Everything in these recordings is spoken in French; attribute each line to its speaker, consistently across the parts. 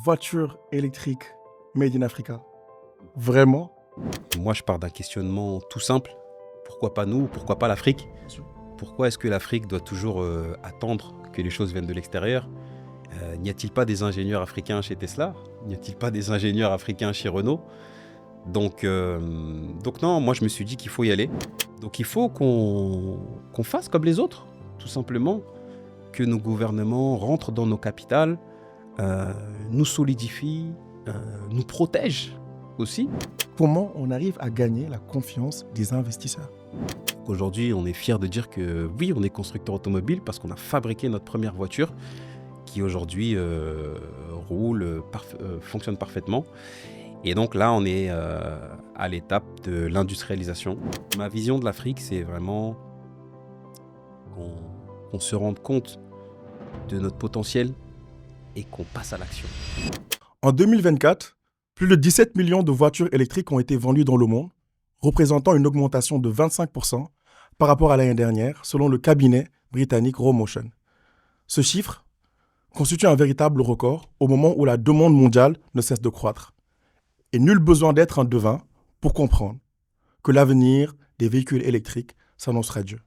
Speaker 1: voiture électrique made in Africa. Vraiment?
Speaker 2: Moi, je pars d'un questionnement tout simple. Pourquoi pas nous? Pourquoi pas l'Afrique?
Speaker 1: Bien sûr.
Speaker 2: Pourquoi est-ce que l'Afrique doit toujours attendre que les choses viennent de l'extérieur? N'y a-t-il pas des ingénieurs africains chez Tesla? N'y a-t-il pas des ingénieurs africains chez Renault? Donc non, moi je me suis dit qu'il faut y aller. Donc il faut qu'on fasse comme les autres, tout simplement. Que nos gouvernements rentrent dans nos capitales, nous solidifient, nous protègent aussi.
Speaker 1: Comment on arrive à gagner la confiance des investisseurs?
Speaker 2: Aujourd'hui, on est fiers de dire que oui, on est constructeur automobile parce qu'on a fabriqué notre première voiture qui aujourd'hui roule, fonctionne parfaitement. Et donc là, on est à l'étape de l'industrialisation. Ma vision de l'Afrique, c'est vraiment qu'on se rende compte de notre potentiel et qu'on passe à l'action.
Speaker 1: En 2024, plus de 17 millions de voitures électriques ont été vendues dans le monde, représentant une augmentation de 25% par rapport à l'année dernière, selon le cabinet britannique Romotion. Ce chiffre constitue un véritable record au moment où la demande mondiale ne cesse de croître. Et nul besoin d'être un devin pour comprendre que l'avenir des véhicules électriques s'annonce radieux.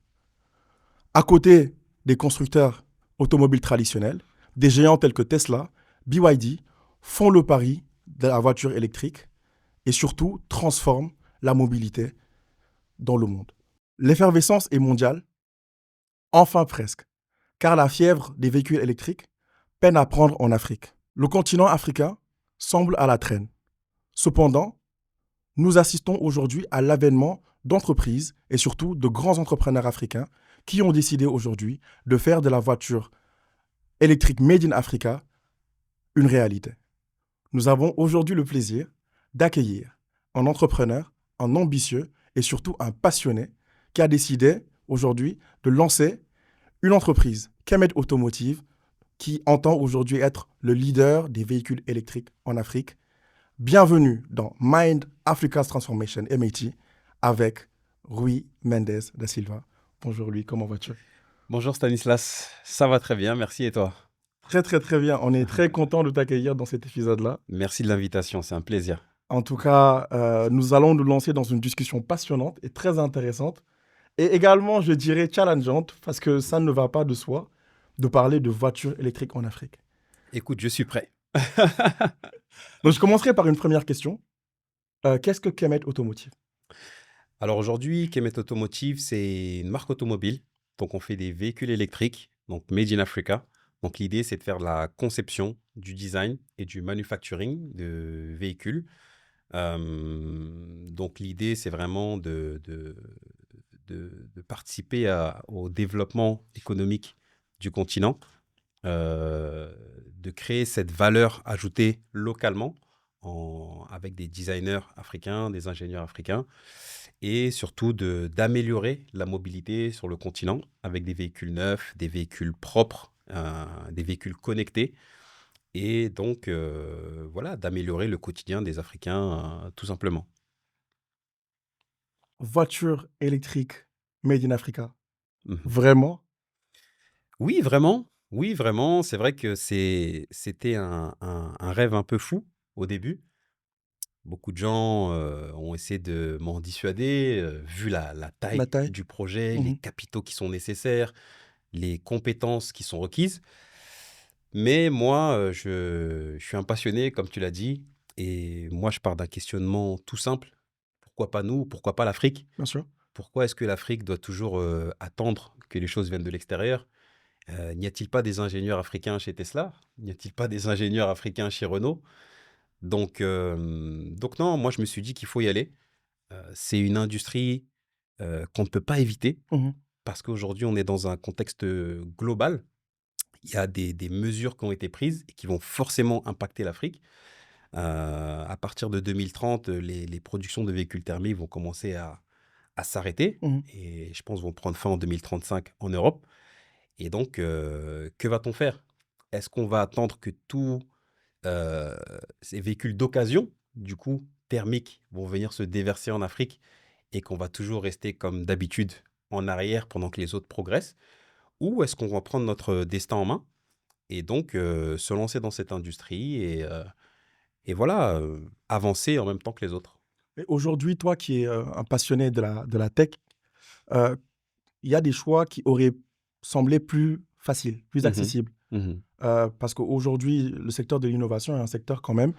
Speaker 1: À côté des constructeurs automobiles traditionnels, des géants tels que Tesla, BYD font le pari de la voiture électrique et surtout transforment la mobilité dans le monde. L'effervescence est mondiale, enfin presque, car la fièvre des véhicules électriques peine à prendre en Afrique. Le continent africain semble à la traîne. Cependant, nous assistons aujourd'hui à l'avènement d'entreprises et surtout de grands entrepreneurs africains qui ont décidé aujourd'hui de faire de la voiture électrique Made in Africa une réalité. Nous avons aujourd'hui le plaisir d'accueillir un entrepreneur, un ambitieux et surtout un passionné qui a décidé aujourd'hui de lancer une entreprise, Kemet Automotive, qui entend aujourd'hui être le leader des véhicules électriques en Afrique. Bienvenue dans Mind Africa's Transformation, MAT, avec Rui Mendes da Silva. Bonjour Rui, comment vas-tu?
Speaker 2: Bonjour Stanislas, ça va très bien, merci et toi?
Speaker 1: Très très très bien, on est très content de t'accueillir dans cet épisode-là.
Speaker 2: Merci de l'invitation, c'est un plaisir.
Speaker 1: En tout cas, nous allons nous lancer dans une discussion passionnante et très intéressante. Et également, je dirais challengeante, parce que ça ne va pas de soi, de parler de voitures électriques en Afrique.
Speaker 2: Écoute, je suis prêt.
Speaker 1: Donc, je commencerai par une première question. Qu'est-ce que Kemet Automotive?
Speaker 2: Alors aujourd'hui, Kemet Automotive, c'est une marque automobile. Donc on fait des véhicules électriques, donc Made in Africa. Donc l'idée, c'est de faire de la conception, du design et du manufacturing de véhicules. Donc l'idée, c'est vraiment de participer au développement économique du continent, de créer cette valeur ajoutée localement avec des designers africains, des ingénieurs africains, et surtout d'améliorer la mobilité sur le continent avec des véhicules neufs, des véhicules propres, des véhicules connectés, et donc voilà, d'améliorer le quotidien des Africains tout simplement.
Speaker 1: Voiture électrique Made in Africa.
Speaker 2: Mhm.
Speaker 1: Vraiment?
Speaker 2: Oui, vraiment. Oui, vraiment. C'est vrai que c'était un rêve un peu fou au début. Beaucoup de gens ont essayé de m'en dissuader, vu la
Speaker 1: La
Speaker 2: taille
Speaker 1: taille?
Speaker 2: du projet, les
Speaker 1: Mhm.
Speaker 2: capitaux qui sont nécessaires, les compétences qui sont requises. Mais moi, je suis un passionné, comme tu l'as dit, et moi, je pars d'un questionnement tout simple. Pourquoi pas nous? Pourquoi pas l'Afrique?
Speaker 1: Bien sûr.
Speaker 2: Pourquoi est-ce que l'Afrique doit toujours attendre que les choses viennent de l'extérieur? N'y a-t-il pas des ingénieurs africains chez Tesla? N'y a-t-il pas des ingénieurs africains chez Renault? Donc non, moi je me suis dit qu'il faut y aller. C'est une industrie qu'on ne peut pas éviter
Speaker 1: Mhm.
Speaker 2: parce qu'aujourd'hui on est dans un contexte global. Il y a des mesures qui ont été prises et qui vont forcément impacter l'Afrique. À partir de 2030, les productions de véhicules thermiques vont commencer à s'arrêter
Speaker 1: Mhm.
Speaker 2: et je pense vont prendre fin en 2035 en Europe. Et donc, que va-t-on faire? Est-ce qu'on va attendre que tous ces véhicules d'occasion, du coup, thermiques, vont venir se déverser en Afrique et qu'on va toujours rester comme d'habitude en arrière pendant que les autres progressent? Ou est-ce qu'on va prendre notre destin en main Et donc, se lancer dans cette industrie et voilà, avancer en même temps que les autres.
Speaker 1: Et aujourd'hui, toi qui es un passionné de la tech, euh, il y a des choix qui auraient semblé plus faciles, plus
Speaker 2: Mhm,
Speaker 1: accessibles.
Speaker 2: mhm,
Speaker 1: Parce qu'aujourd'hui, le secteur de l'innovation est un secteur quand même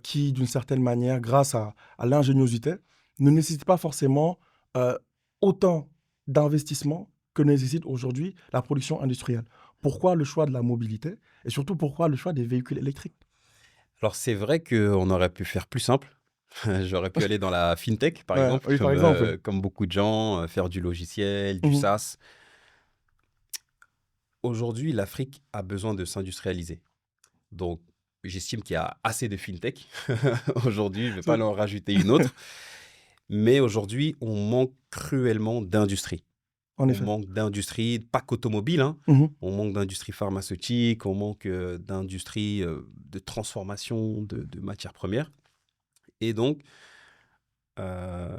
Speaker 1: qui, d'une certaine manière, grâce à l'ingéniosité, ne nécessite pas forcément euh, autant d'investissement que nécessite aujourd'hui la production industrielle. Pourquoi le choix de la mobilité et surtout pourquoi le choix des véhicules électriques?
Speaker 2: Alors, c'est vrai qu'on aurait pu faire plus simple. J'aurais pu aller dans la fintech, par
Speaker 1: Ouais,
Speaker 2: exemple,
Speaker 1: oui, par exemple, oui.
Speaker 2: comme beaucoup de gens, faire du logiciel, du
Speaker 1: Mhm.
Speaker 2: SaaS. Aujourd'hui, l'Afrique a besoin de s'industrialiser. Donc, j'estime qu'il y a assez de fintech. Aujourd'hui, je ne vais pas en rajouter une autre. Mais aujourd'hui, on manque cruellement d'industrie.
Speaker 1: En
Speaker 2: On
Speaker 1: effet.
Speaker 2: manque d'industrie, pas qu'automobile, hein.
Speaker 1: Mhm.
Speaker 2: On manque d'industrie pharmaceutique, on manque d'industrie de transformation de matières premières. Et donc, euh,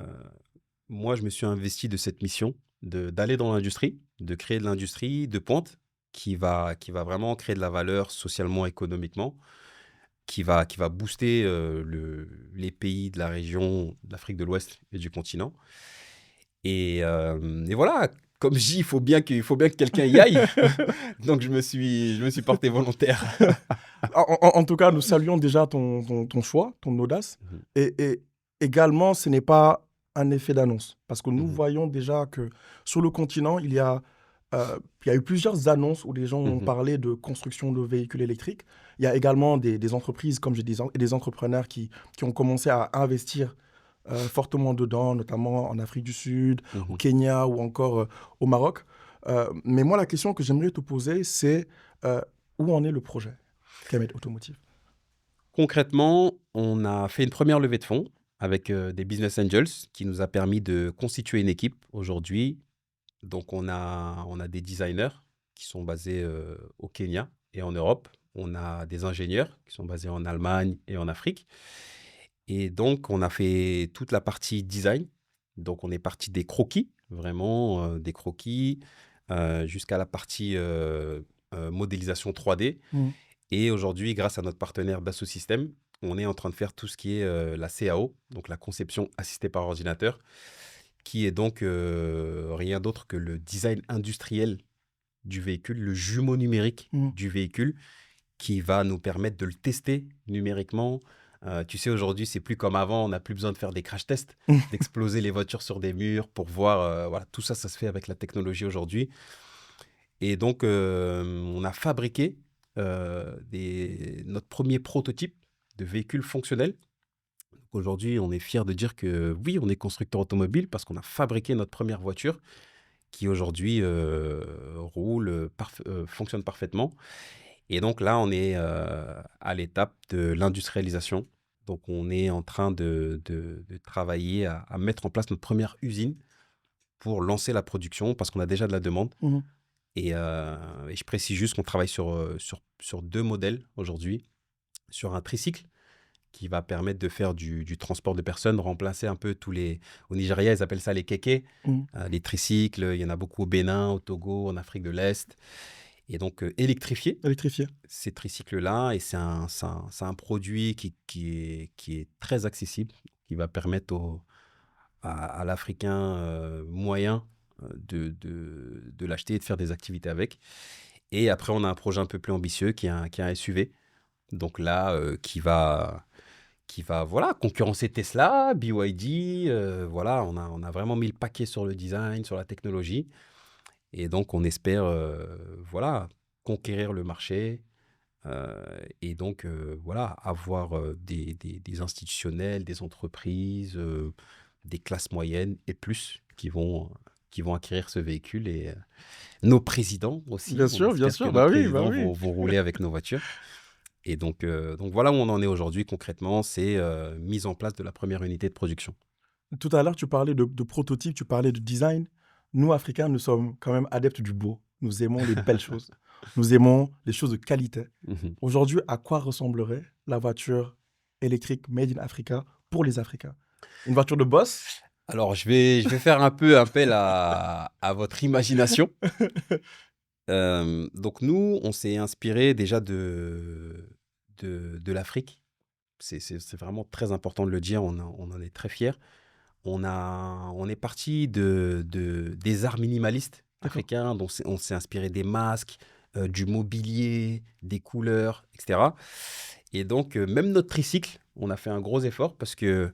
Speaker 2: moi, je me suis investi de cette mission d'aller dans l'industrie, de créer de l'industrie de pointe qui va vraiment créer de la valeur socialement, économiquement, qui va booster les pays de la région de l'Afrique de l'Ouest et du continent. Et voilà, comme je dis, il faut bien que quelqu'un y aille. Donc, je me suis porté volontaire.
Speaker 1: En tout cas, nous saluons déjà ton choix, ton audace.
Speaker 2: Mhm,
Speaker 1: Et également, ce n'est pas un effet d'annonce. Parce que nous
Speaker 2: mhm,
Speaker 1: voyons déjà que sur le continent, il y a eu plusieurs annonces où les gens ont
Speaker 2: mhm,
Speaker 1: parlé de construction de véhicules électriques. Il y a également des entreprises, comme je disais, et des entrepreneurs qui ont commencé à investir fortement dedans, notamment en Afrique du Sud, au
Speaker 2: mhm.
Speaker 1: Kenya ou encore au Maroc. Mais moi, la question que j'aimerais te poser, c'est euh, où en est le projet Kemet Automotive?
Speaker 2: Concrètement, on a fait une première levée de fonds avec des business angels qui nous a permis de constituer une équipe aujourd'hui. Donc, on a des designers qui sont basés au Kenya et en Europe. On a des ingénieurs qui sont basés en Allemagne et en Afrique. Et donc, on a fait toute la partie design. Donc, on est parti des croquis, vraiment des croquis, jusqu'à la partie modélisation 3D.
Speaker 1: Mm.
Speaker 2: Et aujourd'hui, grâce à notre partenaire Dassault Systèmes, on est en train de faire tout ce qui est la CAO, donc la conception assistée par ordinateur, qui est donc rien d'autre que le design industriel du véhicule, le jumeau numérique
Speaker 1: Mm.
Speaker 2: du véhicule, qui va nous permettre de le tester numériquement. Tu sais, aujourd'hui, c'est plus comme avant, on n'a plus besoin de faire des crash tests, d'exploser les voitures sur des murs pour voir. Voilà, tout ça, ça se fait avec la technologie aujourd'hui. Et donc, on a fabriqué notre premier prototype de véhicule fonctionnel. Aujourd'hui, on est fiers de dire que oui, on est constructeur automobile parce qu'on a fabriqué notre première voiture qui aujourd'hui roule, fonctionne parfaitement. Et donc là, on est à l'étape de l'industrialisation. Donc, on est en train de travailler à mettre en place notre première usine pour lancer la production parce qu'on a déjà de la demande.
Speaker 1: Mhm.
Speaker 2: Et je précise juste qu'on travaille sur deux modèles aujourd'hui, sur un tricycle qui va permettre de faire du transport de personnes, remplacer un peu tous les... Au Nigeria, ils appellent ça les kékés,
Speaker 1: Mm.
Speaker 2: les tricycles. Il y en a beaucoup au Bénin, au Togo, en Afrique de l'Est. Et donc, électrifier
Speaker 1: Électrifié.
Speaker 2: ces tricycles-là. Et c'est un produit qui est très accessible, qui va permettre à l'Africain moyen de l'acheter et de faire des activités avec. Et après, on a un projet un peu plus ambitieux qui est un SUV. Donc là, qui va voilà, concurrencer Tesla, BYD. Voilà, on a vraiment mis le paquet sur le design, sur la technologie. Et donc, on espère voilà, conquérir le marché. Et donc, voilà, avoir des institutionnels, des entreprises, des classes moyennes et plus qui vont acquérir ce véhicule. Et nos présidents aussi, on
Speaker 1: Bien
Speaker 2: espère que
Speaker 1: sûr,
Speaker 2: nos
Speaker 1: bah
Speaker 2: présidents
Speaker 1: oui.
Speaker 2: vont rouler avec nos voitures. Et donc voilà où on en est aujourd'hui concrètement, c'est mise en place de la première unité de production.
Speaker 1: Tout à l'heure, tu parlais de prototype, tu parlais de design. Nous, Africains, nous sommes quand même adeptes du beau. Nous aimons les belles choses. Nous aimons les choses de qualité.
Speaker 2: Mhm.
Speaker 1: Aujourd'hui, à quoi ressemblerait la voiture électrique Made in Africa pour les Africains? Une voiture de boss?
Speaker 2: Alors je vais faire un peu appel à votre imagination. Donc nous, on s'est inspiré déjà de l'Afrique. C'est vraiment très important de le dire, on en est très fiers. On est parti des arts minimalistes
Speaker 1: D'accord.
Speaker 2: africains, donc on s'est inspiré des masques, du mobilier, des couleurs, etc. Et donc, même notre tricycle, on a fait un gros effort parce que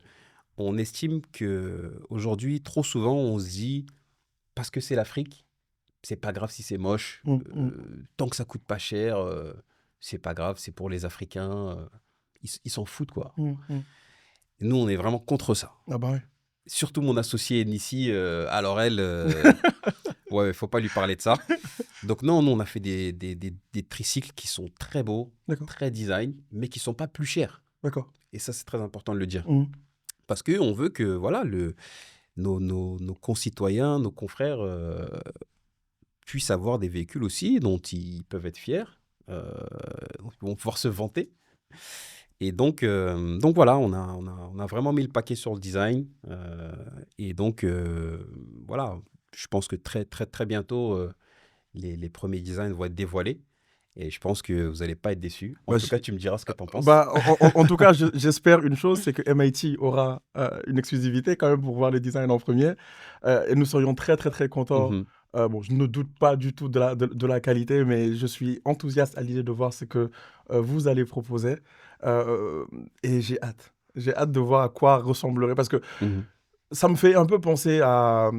Speaker 2: on estime que aujourd'hui, trop souvent, on se dit, parce que c'est l'Afrique, c'est pas grave si c'est moche,
Speaker 1: Mm, mm,
Speaker 2: tant que ça coûte pas cher, c'est pas grave, c'est pour les Africains, ils s'en foutent, quoi.
Speaker 1: mm.
Speaker 2: Et nous, on est vraiment contre ça.
Speaker 1: Ah bah ouais.
Speaker 2: Surtout mon associé Nissi, alors elle, ouais, faut pas lui parler de ça. Donc non, nous, on a fait des tricycles qui sont très beaux,
Speaker 1: D'accord.
Speaker 2: très design, mais qui sont pas plus chers.
Speaker 1: D'accord.
Speaker 2: Et ça, c'est très important de le dire.
Speaker 1: Mm.
Speaker 2: Parce qu'on veut que, voilà, nos concitoyens, nos confrères puissent avoir des véhicules aussi dont ils peuvent être fiers, euh, dont ils vont pouvoir se vanter. Et donc voilà, on a vraiment mis le paquet sur le design. Et donc, voilà, je pense que très, très, très bientôt, les premiers designs vont être dévoilés. Et je pense que vous n'allez pas être déçus. En
Speaker 1: Bah,
Speaker 2: tout cas, tu me diras ce que tu en penses.
Speaker 1: bah, en tout cas, j'espère une chose, c'est que MIT aura une exclusivité quand même pour voir les designs en premier. Et nous serions très, très, très contents.
Speaker 2: Mhm,
Speaker 1: Bon, je ne doute pas du tout de la qualité, mais je suis enthousiaste à l'idée de voir ce que vous allez proposer. Euh, et j'ai hâte. J'ai hâte de voir à quoi ressemblerait. Parce que
Speaker 2: mhm,
Speaker 1: ça me fait un peu penser à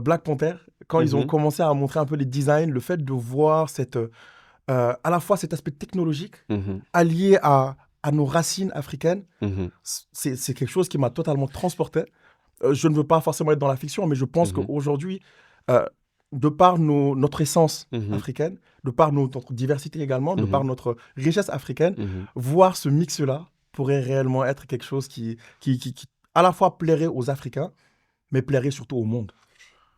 Speaker 1: Black Panther. Quand ils ont
Speaker 2: mhm,
Speaker 1: commencé à montrer un peu les designs, le fait de voir à la fois cet aspect technologique
Speaker 2: mhm,
Speaker 1: allié à nos racines africaines,
Speaker 2: mhm,
Speaker 1: c'est quelque chose qui m'a totalement transporté. Je ne veux pas forcément être dans la fiction, mais je pense
Speaker 2: mhm,
Speaker 1: qu'aujourd'hui, euh, de par notre essence
Speaker 2: mhm,
Speaker 1: africaine, de par notre diversité également, de par
Speaker 2: mhm,
Speaker 1: notre richesse africaine,
Speaker 2: mhm.
Speaker 1: voir ce mix-là pourrait réellement être quelque chose qui à la fois plairait aux Africains, mais plairait surtout au monde.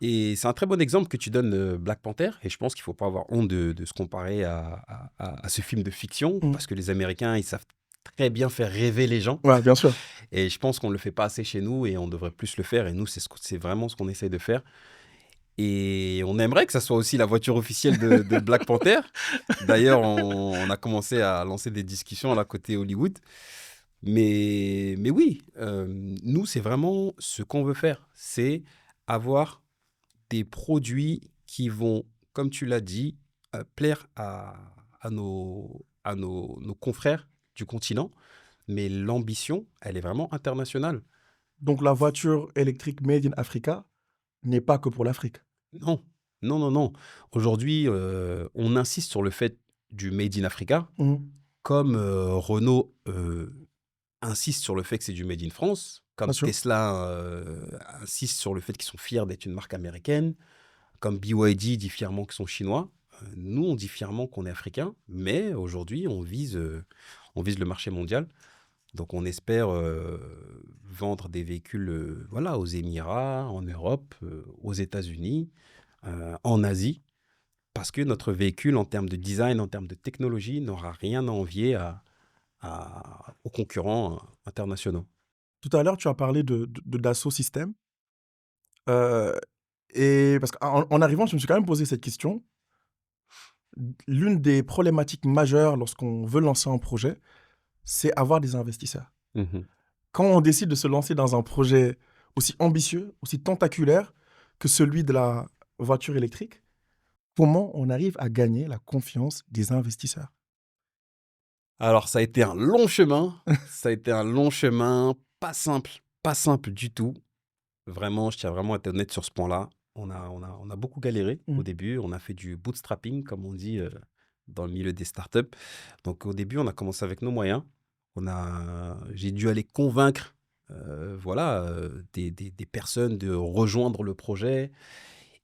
Speaker 2: Et c'est un très bon exemple que tu donnes, Black Panther. Et je pense qu'il ne faut pas avoir honte de se comparer à ce film de fiction,
Speaker 1: Mm.
Speaker 2: parce que les Américains, ils savent très bien faire rêver les gens.
Speaker 1: Ouais, bien sûr.
Speaker 2: Et je pense qu'on ne le fait pas assez chez nous et on devrait plus le faire. Et nous, c'est vraiment ce qu'on essaie de faire. Et on aimerait que ça soit aussi la voiture officielle de Black Panther. D'ailleurs, on a commencé à lancer des discussions là côté Hollywood. Mais oui, nous, c'est vraiment ce qu'on veut faire. C'est avoir des produits qui vont, comme tu l'as dit, plaire nos confrères du continent. Mais l'ambition, elle est vraiment internationale.
Speaker 1: Donc la voiture électrique Made in Africa n'est pas que pour l'Afrique.
Speaker 2: Non, non, non, non. Aujourd'hui, on insiste sur le fait du Made in Africa,
Speaker 1: Mhm.
Speaker 2: comme Renault insiste sur le fait que c'est du Made in France,
Speaker 1: Bien
Speaker 2: comme
Speaker 1: sûr.
Speaker 2: Tesla insiste sur le fait qu'ils sont fiers d'être une marque américaine, comme BYD dit fièrement qu'ils sont chinois. Nous, on dit fièrement qu'on est africain, mais aujourd'hui, on vise le marché mondial. Donc, on espère vendre des véhicules voilà, aux Émirats, en Europe, aux États-Unis, en Asie, parce que notre véhicule, en termes de design, en termes de technologie, n'aura rien à envier aux concurrents internationaux.
Speaker 1: Tout à l'heure, tu as parlé de Dassault Systèmes. Euh, et parce qu'en arrivant, je me suis quand même posé cette question. L'une des problématiques majeures lorsqu'on veut lancer un projet, c'est avoir des investisseurs.
Speaker 2: Mhm.
Speaker 1: Quand on décide de se lancer dans un projet aussi ambitieux, aussi tentaculaire que celui de la voiture électrique, comment on arrive à gagner la confiance des investisseurs?
Speaker 2: Alors, ça a été un long chemin. Ça a été un long chemin, pas simple du tout. Vraiment, je tiens vraiment à être honnête sur ce point-là. On a beaucoup galéré
Speaker 1: Mm.
Speaker 2: au début. On a fait du bootstrapping, comme on dit dans le milieu des startups. Donc, au début, on a commencé avec nos moyens. J'ai dû aller convaincre voilà, des personnes de rejoindre le projet.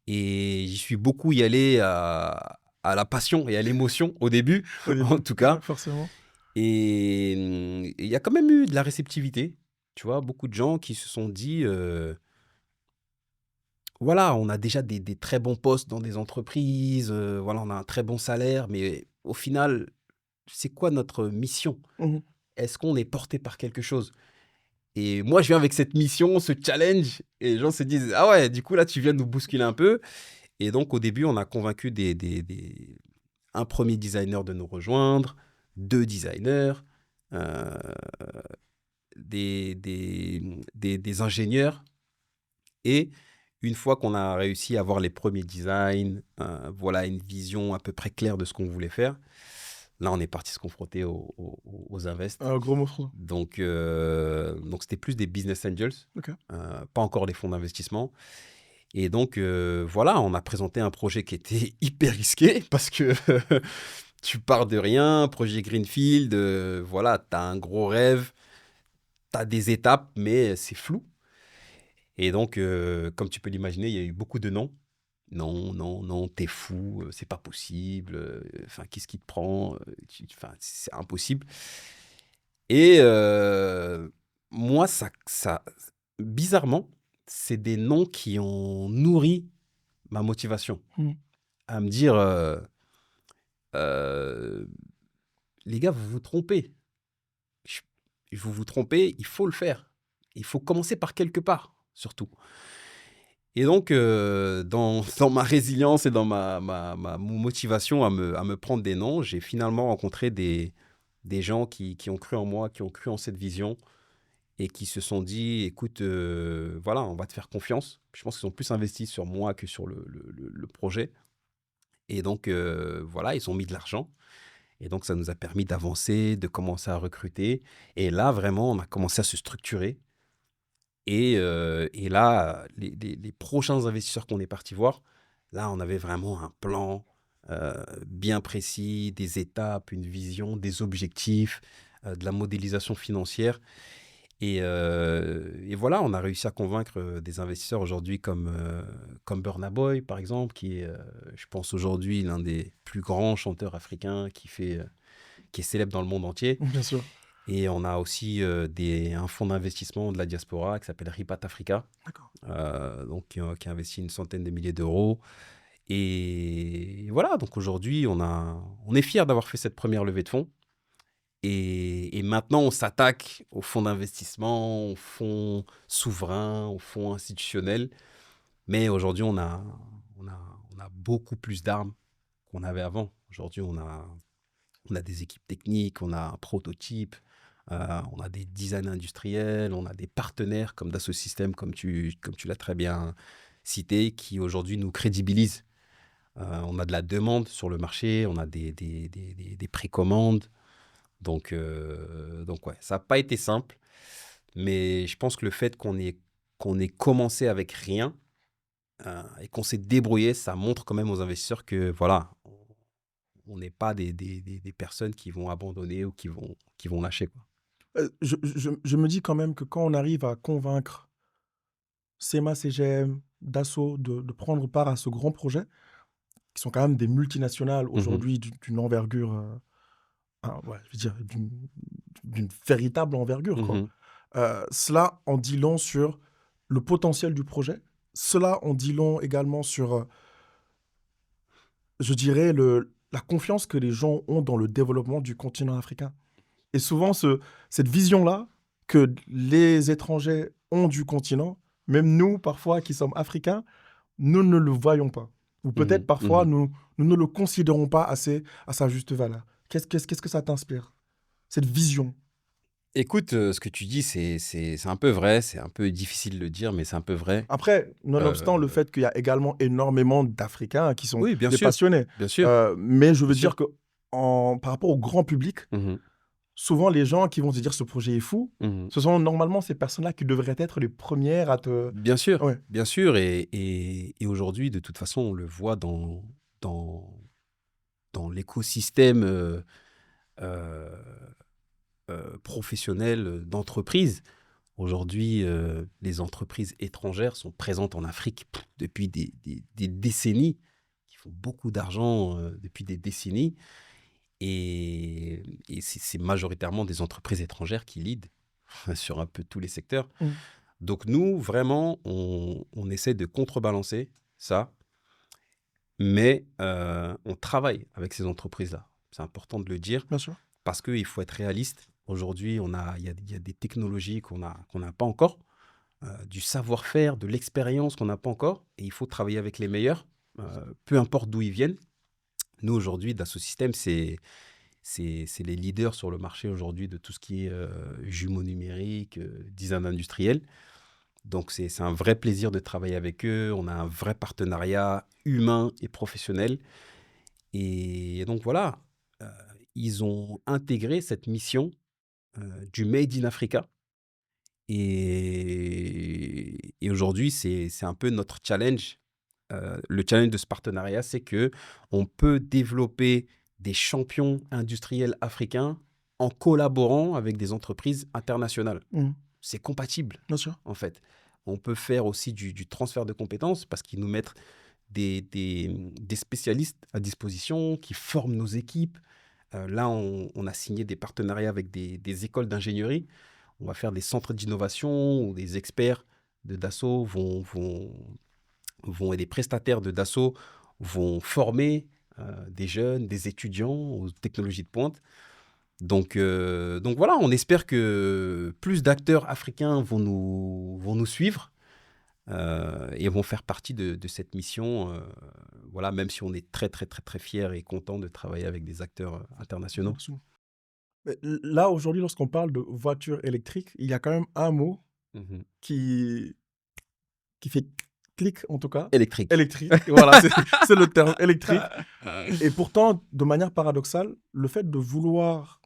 Speaker 2: Et j'y suis beaucoup y allé à la passion et à l'émotion au début,
Speaker 1: Au
Speaker 2: en
Speaker 1: début,
Speaker 2: tout
Speaker 1: ouais,
Speaker 2: cas.
Speaker 1: forcément.
Speaker 2: Et il y a quand même eu de la réceptivité. Tu vois, beaucoup de gens qui se sont dit, voilà, on a déjà des très bons postes dans des entreprises, voilà, on a un très bon salaire, mais au final, c'est quoi notre mission?
Speaker 1: Mhm.
Speaker 2: Est-ce qu'on est porté par quelque chose? Et moi, je viens avec cette mission, ce challenge, et les gens se disent, ah ouais, du coup, là, tu viens de nous bousculer un peu. Et donc, au début, on a convaincu un premier designer de nous rejoindre, deux designers, euh, des ingénieurs. Et une fois qu'on a réussi à avoir les premiers designs, voilà une vision à peu près claire de ce qu'on voulait faire, là, on est parti se confronter aux invests.
Speaker 1: Un gros morceau.
Speaker 2: Donc, c'était plus des business angels,
Speaker 1: Ok.
Speaker 2: pas encore des fonds d'investissement. Et donc, voilà, on a présenté un projet qui était hyper risqué parce que tu pars de rien, projet Greenfield, voilà, tu as un gros rêve, tu as des étapes, mais c'est flou. Et donc, comme tu peux l'imaginer, il y a eu beaucoup de non. Non, non, non, t'es fou, c'est pas possible. Enfin, qu'est-ce qui te prend? Enfin, c'est impossible. Et moi, bizarrement, c'est des noms qui ont nourri ma motivation
Speaker 1: Mm.
Speaker 2: à me dire, euh, les gars, vous vous trompez. Je- Vous vous trompez, il faut le faire. Il faut commencer par quelque part, surtout. Et donc, dans ma résilience et dans ma motivation à me prendre des noms, j'ai finalement rencontré des gens qui ont cru en moi, qui ont cru en cette vision et qui se sont dit, écoute, voilà, on va te faire confiance. Je pense qu'ils ont plus investi sur moi que sur le projet. Et donc, voilà, ils ont mis de l'argent. Et donc, ça nous a permis d'avancer, de commencer à recruter. Et là, vraiment, on a commencé à se structurer. Et là, les prochains investisseurs qu'on est parti voir, là, on avait vraiment un plan bien précis, des étapes, une vision, des objectifs, de la modélisation financière. Et voilà, on a réussi à convaincre des investisseurs aujourd'hui comme Burna Boy, par exemple, qui est, je pense, aujourd'hui l'un des plus grands chanteurs africains qui est célèbre dans le monde entier.
Speaker 1: Bien sûr.
Speaker 2: Et on a aussi un fonds d'investissement de la diaspora qui s'appelle Ripat Africa,
Speaker 1: D'accord.
Speaker 2: donc, qui a investi une centaine de milliers d'euros. Et voilà, donc aujourd'hui, on est fiers d'avoir fait cette première levée de fonds. Et maintenant, on s'attaque aux fonds d'investissement, aux fonds souverains, aux fonds institutionnels. Mais aujourd'hui, on a beaucoup plus d'armes qu'on avait avant. Aujourd'hui, on a des équipes techniques, on a un prototype, on a des designs industriels, on a des partenaires comme Dassault Systèmes, comme tu l'as très bien cité, qui aujourd'hui nous crédibilisent. On a de la demande sur le marché, on a des précommandes. Donc ouais, ça n'a pas été simple, mais je pense que le fait qu'on ait commencé avec rien et qu'on s'est débrouillé, ça montre quand même aux investisseurs que voilà, on n'est pas des personnes qui vont abandonner ou qui vont lâcher, quoi.
Speaker 1: Je me dis quand même que quand on arrive à convaincre SEMA, CGM, Dassault de prendre part à ce grand projet, qui sont quand même des multinationales
Speaker 2: Mhm,
Speaker 1: aujourd'hui d'une envergure, ouais, je veux dire, d'une véritable envergure, quoi.
Speaker 2: mhm,
Speaker 1: Cela en dit long sur le potentiel du projet. Cela en dit long également sur, je dirais, la confiance que les gens ont dans le développement du continent africain. Et souvent, cette vision-là que les étrangers ont du continent, même nous, parfois, qui sommes africains, nous ne le voyons pas. Ou peut-être
Speaker 2: mhm,
Speaker 1: parfois,
Speaker 2: mhm.
Speaker 1: nous ne le considérons pas assez à sa juste valeur. Qu'est-ce que ça t'inspire, cette vision?
Speaker 2: Écoute, ce que tu dis, c'est un peu vrai, c'est un peu difficile de le dire, mais c'est un peu vrai.
Speaker 1: Après, nonobstant le
Speaker 2: Euh,
Speaker 1: fait qu'il y a également énormément d'Africains qui sont
Speaker 2: oui, bien
Speaker 1: des
Speaker 2: sûr,
Speaker 1: passionnés,
Speaker 2: bien sûr,
Speaker 1: mais je
Speaker 2: bien
Speaker 1: veux dire
Speaker 2: sûr.
Speaker 1: que par rapport au grand public,
Speaker 2: Mhm,
Speaker 1: souvent les gens qui vont se dire ce projet est fou,
Speaker 2: mhm.
Speaker 1: ce sont normalement ces personnes-là qui devraient être les premières à te...
Speaker 2: Bien sûr,
Speaker 1: Ouais.
Speaker 2: bien sûr. Et aujourd'hui, de toute façon, on le voit dans, dans l'écosystème euh, professionnel d'entreprise. Aujourd'hui, les entreprises étrangères sont présentes en Afrique depuis des décennies, qui font beaucoup d'argent depuis des décennies. Et c'est majoritairement des entreprises étrangères qui lead sur un peu tous les secteurs.
Speaker 1: Mm.
Speaker 2: Donc nous, vraiment, on essaie de contrebalancer ça, mais on travaille avec ces entreprises-là. C'est important de le dire
Speaker 1: Bien sûr.
Speaker 2: parce qu'il faut être réaliste. Aujourd'hui, il y a des technologies qu'on n'a pas encore, du savoir-faire, de l'expérience qu'on n'a pas encore, et il faut travailler avec les meilleurs. peu importe d'où ils viennent. Nous, aujourd'hui, Dassault Systèmes, c'est les leaders sur le marché aujourd'hui de tout ce qui est jumeaux numériques, design industriel. Donc, c'est un vrai plaisir de travailler avec eux. On a un vrai partenariat humain et professionnel. Et donc, voilà, euh, ils ont intégré cette mission du Made in Africa. Et aujourd'hui, c'est un peu notre challenge. Le challenge de ce partenariat, c'est que on peut développer des champions industriels africains en collaborant avec des entreprises internationales.
Speaker 1: Mhm.
Speaker 2: C'est compatible,
Speaker 1: Bien sûr.
Speaker 2: en fait. On peut faire aussi du transfert de compétences parce qu'ils nous mettent des spécialistes à disposition qui forment nos équipes. Là, on a signé des partenariats avec des écoles d'ingénierie. On va faire des centres d'innovation où des experts de Dassault et des prestataires de Dassault vont former des jeunes, des étudiants aux technologies de pointe. Donc voilà, on espère que plus d'acteurs africains vont nous suivre et vont faire partie de cette mission. Voilà, même si on est très, très, très, très fiers et contents de travailler avec des acteurs internationaux.
Speaker 1: Absolument. Mais là, aujourd'hui, lorsqu'on parle de voiture électrique, il y a quand même un mot
Speaker 2: Mhm.
Speaker 1: qui, qui fait clic, en tout cas.
Speaker 2: Électrique.
Speaker 1: Électrique. Voilà, c'est le terme électrique. Et pourtant, de manière paradoxale, le fait de vouloir,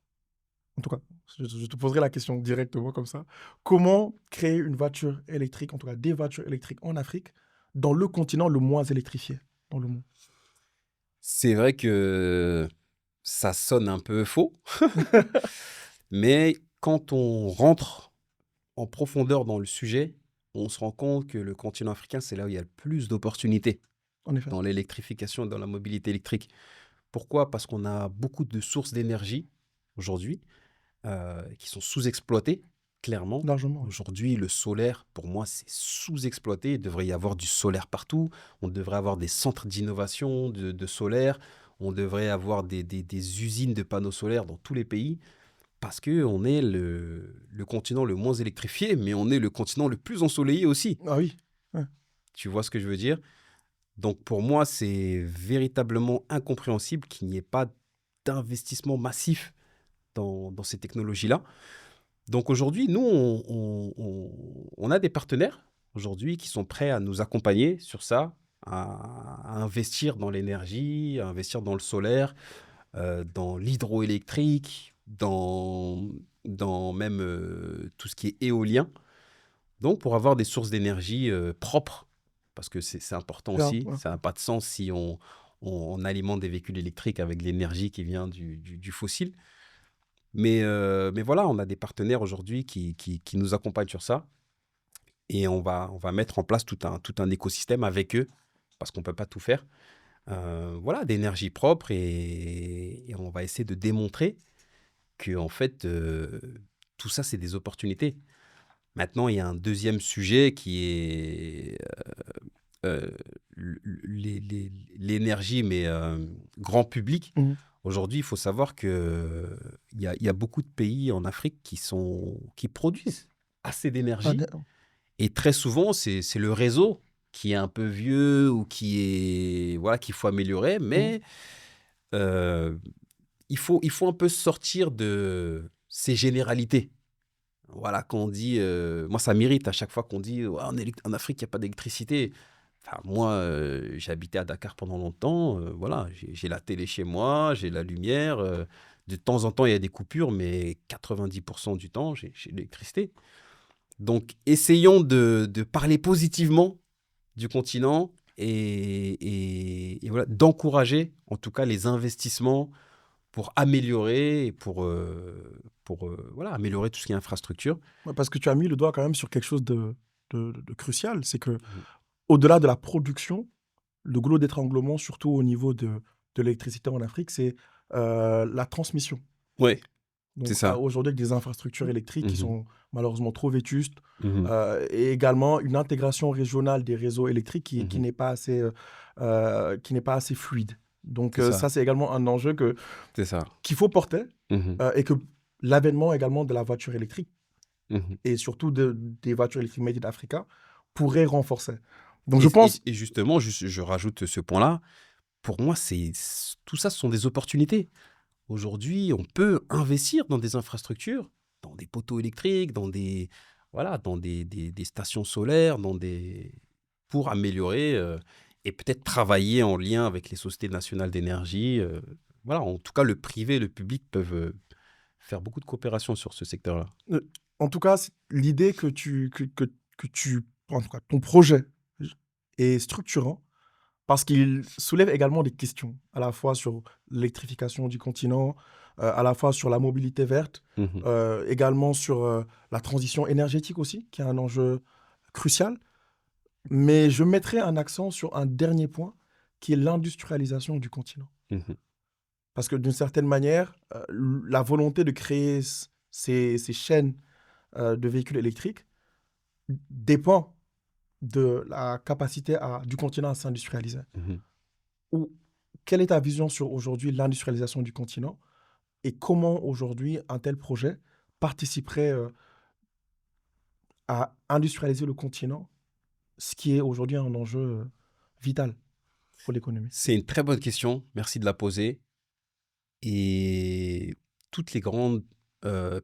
Speaker 1: en tout cas, je te poserai la question directement comme ça, comment créer une voiture électrique, en tout cas des voitures électriques en Afrique, dans le continent le moins électrifié dans le monde?
Speaker 2: C'est vrai que ça sonne un peu faux, mais quand on rentre en profondeur dans le sujet, on se rend compte que le continent africain, c'est là où il y a le plus d'opportunités
Speaker 1: En effet.
Speaker 2: dans l'électrification et dans la mobilité électrique. Pourquoi? Parce qu'on a beaucoup de sources d'énergie aujourd'hui qui sont sous-exploitées, clairement.
Speaker 1: Largement, oui.
Speaker 2: Aujourd'hui, le solaire, pour moi, c'est sous-exploité. Il devrait y avoir du solaire partout. On devrait avoir des centres d'innovation de solaire. On devrait avoir des usines de panneaux solaires dans tous les pays. Parce qu'on est le continent le moins électrifié, mais on est le continent le plus ensoleillé aussi.
Speaker 1: Ah oui. Ouais.
Speaker 2: Tu vois ce que je veux dire? Donc pour moi, c'est véritablement incompréhensible qu'il n'y ait pas d'investissement massif dans ces technologies-là. Donc aujourd'hui, nous, on a des partenaires aujourd'hui qui sont prêts à nous accompagner sur ça, à investir dans l'énergie, à investir dans le solaire, dans l'hydroélectrique, dans même tout ce qui est éolien. Donc, pour avoir des sources d'énergie propres, parce que c'est important
Speaker 1: Clair,
Speaker 2: aussi,
Speaker 1: ouais.
Speaker 2: ça n'a pas de sens si on alimente des véhicules électriques avec de l'énergie qui vient du fossile. Mais voilà, on a des partenaires aujourd'hui qui nous accompagnent sur ça et on va mettre en place tout un écosystème avec eux parce qu'on ne peut pas tout faire. Voilà, d'énergie propre et on va essayer de démontrer que en fait, tout ça, c'est des opportunités. Maintenant, il y a un deuxième sujet qui est l'énergie, mais grand public.
Speaker 1: Mhm.
Speaker 2: Aujourd'hui, il faut savoir qu'il y a beaucoup de pays en Afrique qui produisent assez
Speaker 1: Ah,
Speaker 2: d'énergie. Et très souvent, c'est le réseau qui est un peu vieux ou voilà, qu'il faut améliorer. Mais euh, il faut un peu sortir de ces généralités. Voilà, quand on dit, moi ça m'irrite à chaque fois qu'on dit ouais, en Afrique, il n'y a pas d'électricité. Enfin, moi, j'ai habité à Dakar pendant longtemps. Voilà, j'ai la télé chez moi, j'ai la lumière. De temps en temps, il y a des coupures, mais 90% du temps, j'ai de l'électricité. Donc, essayons de parler positivement du continent et voilà, d'encourager en tout cas les investissements pour améliorer et pour voilà, améliorer tout ce qui est infrastructure.
Speaker 1: Ouais, parce que tu as mis le doigt quand même sur quelque chose de crucial, c'est que
Speaker 2: Mhm.
Speaker 1: au-delà de la production, le goulot d'étranglement, surtout au niveau de l'électricité en Afrique, c'est la transmission.
Speaker 2: Ouais, c'est
Speaker 1: Donc
Speaker 2: ça.
Speaker 1: aujourd'hui, avec des infrastructures électriques qui
Speaker 2: Mhm.
Speaker 1: sont malheureusement trop vétustes,
Speaker 2: Mhm.
Speaker 1: et également une intégration régionale des réseaux électriques qui
Speaker 2: Mhm.
Speaker 1: n'est pas assez, qui n'est pas assez fluide. Donc
Speaker 2: C'est ça.
Speaker 1: ça, c'est également un enjeu
Speaker 2: C'est ça.
Speaker 1: qu'il faut porter,
Speaker 2: Mhm.
Speaker 1: et que l'avènement également de la voiture électrique
Speaker 2: Mhm.
Speaker 1: et surtout des voitures électriques made in Africa pourrait renforcer. Donc
Speaker 2: Et,
Speaker 1: je pense,
Speaker 2: et justement, je rajoute ce point-là. Pour moi, tout ça, ce sont des opportunités. Aujourd'hui, on peut investir dans des infrastructures, dans des poteaux électriques, voilà, dans des stations solaires, pour améliorer et peut-être travailler en lien avec les sociétés nationales d'énergie. Voilà, en tout cas, le privé et le public peuvent faire beaucoup de coopération sur ce secteur-là.
Speaker 1: euh, en tout cas, l'idée en tout cas, ton projet est structurant parce qu'il soulève également des questions, à la fois sur l'électrification du continent, à la fois sur la mobilité verte,
Speaker 2: Mhm.
Speaker 1: également sur la transition énergétique aussi, qui est un enjeu crucial. Mais je mettrai un accent sur un dernier point, qui est l'industrialisation du continent.
Speaker 2: Mhm.
Speaker 1: Parce que d'une certaine manière, la volonté de créer ces chaînes de véhicules électriques dépend de la capacité du continent à s'industrialiser.
Speaker 2: Mhm.
Speaker 1: Ou quelle est ta vision sur aujourd'hui l'industrialisation du continent et comment aujourd'hui un tel projet participerait à industrialiser le continent, ce qui est aujourd'hui un enjeu vital pour l'économie?
Speaker 2: C'est une très bonne question. Merci de la poser. Et toutes les grandes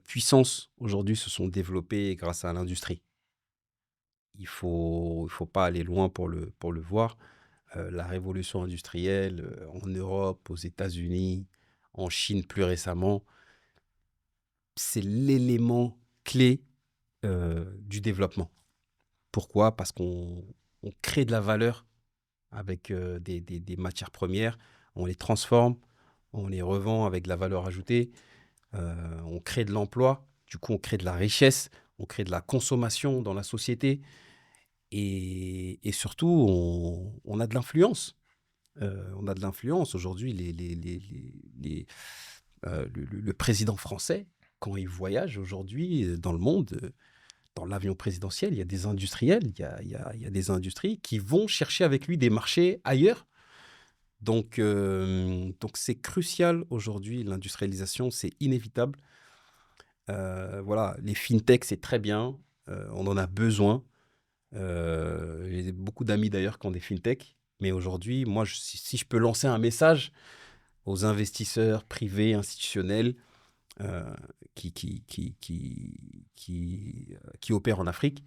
Speaker 2: puissances aujourd'hui se sont développées grâce à l'industrie. Il faut pas aller loin pour le voir. La révolution industrielle en Europe, aux États-Unis, en Chine plus récemment, c'est l'élément clé du développement. Pourquoi? Parce qu'on crée de la valeur avec des matières premières, on les transforme, on les revend avec de la valeur ajoutée, on crée de l'emploi, du coup on crée de la richesse, on crée de la consommation dans la société et surtout on a de l'influence. On a de l'influence aujourd'hui. Le président français, quand il voyage aujourd'hui dans le monde, dans l'avion présidentiel, il y a des industriels, il y a des industries qui vont chercher avec lui des marchés ailleurs. Donc c'est crucial aujourd'hui, l'industrialisation, c'est inévitable. Voilà, les fintechs, c'est très bien, on en a besoin. J'ai beaucoup d'amis d'ailleurs qui ont des fintechs, mais aujourd'hui, moi, si je peux lancer un message aux investisseurs privés, institutionnels euh, qui opèrent en Afrique,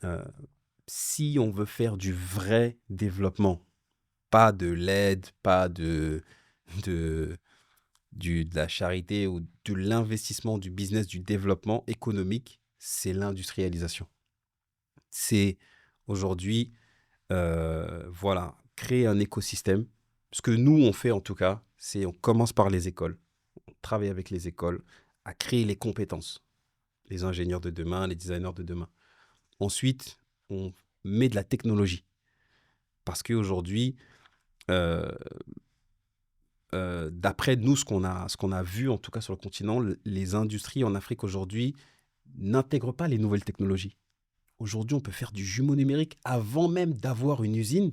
Speaker 2: euh, si on veut faire du vrai développement, pas de l'aide, pas de, de la charité ou de l'investissement, du business, du développement économique, c'est l'industrialisation. C'est aujourd'hui, voilà, créer un écosystème. Ce que nous, on fait en tout cas, c'est on commence par les écoles. On travaille avec les écoles à créer les compétences. Les ingénieurs de demain, les designers de demain. Ensuite, on met de la technologie. Parce qu'aujourd'hui, euh, d'après nous, ce qu'on a vu, en tout cas sur le continent, les industries en Afrique aujourd'hui n'intègrent pas les nouvelles technologies. Aujourd'hui, on peut faire du jumeau numérique avant même d'avoir une usine.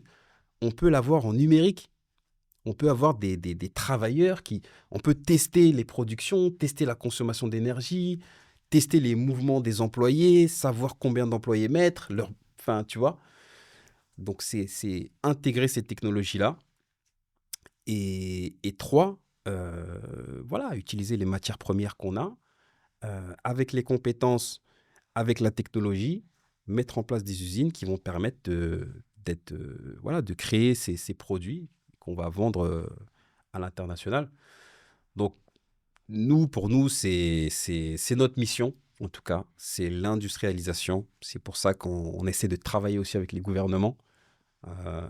Speaker 2: On peut l'avoir en numérique. On peut avoir des travailleurs on peut tester les productions, tester la consommation d'énergie, tester les mouvements des employés, savoir combien d'employés mettre, enfin, tu vois. Donc, c'est intégrer ces technologies-là. Et trois, voilà, utiliser les matières premières qu'on a, avec les compétences, avec la technologie, mettre en place des usines qui vont permettre voilà, de créer ces produits qu'on va vendre à l'international. Donc, pour nous, c'est notre mission, en tout cas, c'est l'industrialisation. C'est pour ça qu'on essaie de travailler aussi avec les gouvernements. Euh,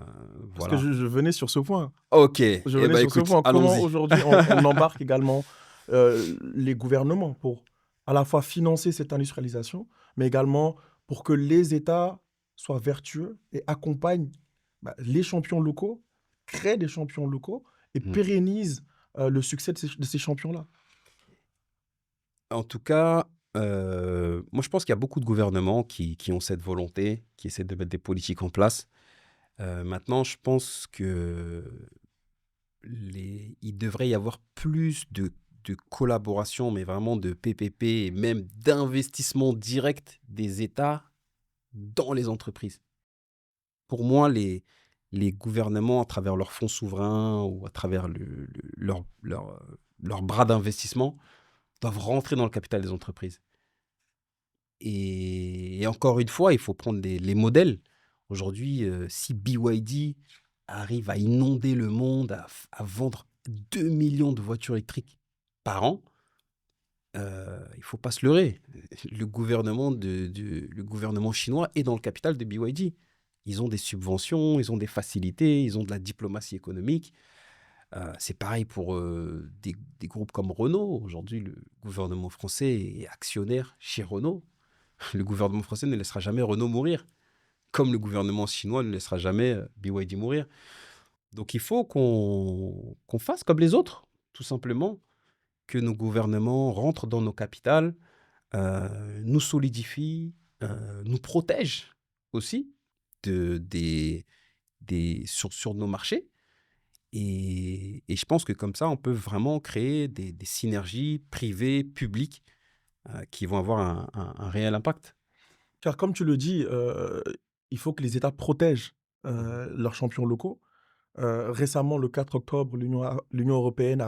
Speaker 1: Parce que
Speaker 2: voilà.
Speaker 1: je venais sur ce point.
Speaker 2: Ok,
Speaker 1: Je
Speaker 2: eh
Speaker 1: venais
Speaker 2: ben
Speaker 1: sur ce
Speaker 2: écoute,
Speaker 1: point. Comment
Speaker 2: allons-y.
Speaker 1: aujourd'hui on embarque également les gouvernements pour à la fois financer cette industrialisation, mais également pour que les États soient vertueux et accompagnent les champions locaux, créent des champions locaux et
Speaker 2: Mhm.
Speaker 1: pérennisent le succès de ces champions-là.
Speaker 2: En tout cas, moi je pense qu'il y a beaucoup de gouvernements qui ont cette volonté, qui essaient de mettre des politiques en place. Maintenant, je pense que il devrait y avoir plus de collaboration, mais vraiment de PPP et même d'investissement direct des États dans les entreprises. pour moi, les gouvernements, à travers leurs fonds souverains ou à travers leur bras d'investissement, doivent rentrer dans le capital des entreprises. Et encore une fois, il faut prendre les modèles. Aujourd'hui, si BYD arrive à inonder le monde, à vendre 2 millions de voitures électriques par an, il ne faut pas se leurrer. Le gouvernement chinois est dans le capital de BYD. Ils ont des subventions, ils ont des facilités, ils ont de la diplomatie économique. C'est pareil pour des groupes comme Renault. Aujourd'hui, le gouvernement français est actionnaire chez Renault. Le gouvernement français ne laissera jamais Renault mourir, comme le gouvernement chinois ne laissera jamais BYD mourir. Donc il faut qu'on fasse comme les autres, tout simplement, que nos gouvernements rentrent dans nos capitales, nous solidifient, nous protègent aussi sur nos marchés. Et je pense que comme ça, on peut vraiment créer des synergies privées, publiques, qui vont avoir un réel impact.
Speaker 1: Car comme tu le dis, il faut que les États protègent
Speaker 2: Mhm.
Speaker 1: leurs champions locaux. Récemment, le 4 octobre, l'Union européenne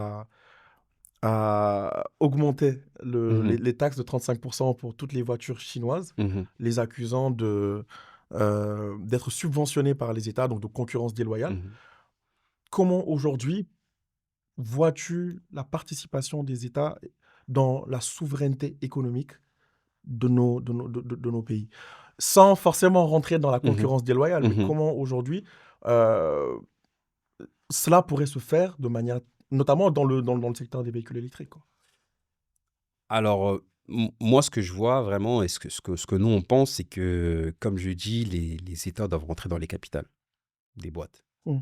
Speaker 1: a augmenté
Speaker 2: Mhm.
Speaker 1: les taxes de 35% pour toutes les voitures chinoises,
Speaker 2: Mhm.
Speaker 1: les accusant d'être subventionnées par les États, donc de concurrence déloyale.
Speaker 2: Mhm.
Speaker 1: Comment aujourd'hui vois-tu la participation des États dans la souveraineté économique de nos pays? Sans forcément rentrer dans la
Speaker 2: Mhm.
Speaker 1: concurrence déloyale, mais
Speaker 2: Mhm.
Speaker 1: comment aujourd'hui euh, cela pourrait se faire de manière, notamment dans le secteur des véhicules électriques, quoi.
Speaker 2: Alors, moi, ce que je vois vraiment et ce que nous, on pense, c'est que, comme je dis, les États doivent rentrer dans les capitales des boîtes.
Speaker 1: Mm.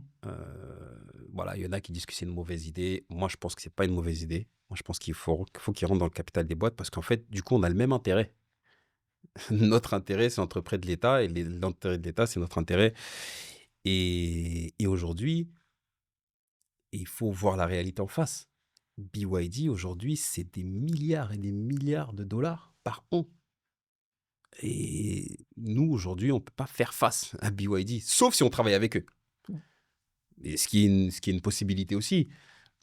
Speaker 2: Voilà, il y en a qui disent que c'est une mauvaise idée. Moi, je pense que c'est pas une mauvaise idée. Moi, je pense qu'il faut qu'ils rentrent dans le capital des boîtes parce qu'en fait, du coup, on a le même intérêt. Notre intérêt, c'est l'intérêt de l'État et l'intérêt de l'État, c'est notre intérêt. Et aujourd'hui, il faut voir la réalité en face. BYD, aujourd'hui, c'est des milliards et des milliards de dollars par an. Et nous, aujourd'hui, on ne peut pas faire face à BYD, sauf si on travaille avec eux. Et ce qui est une possibilité aussi,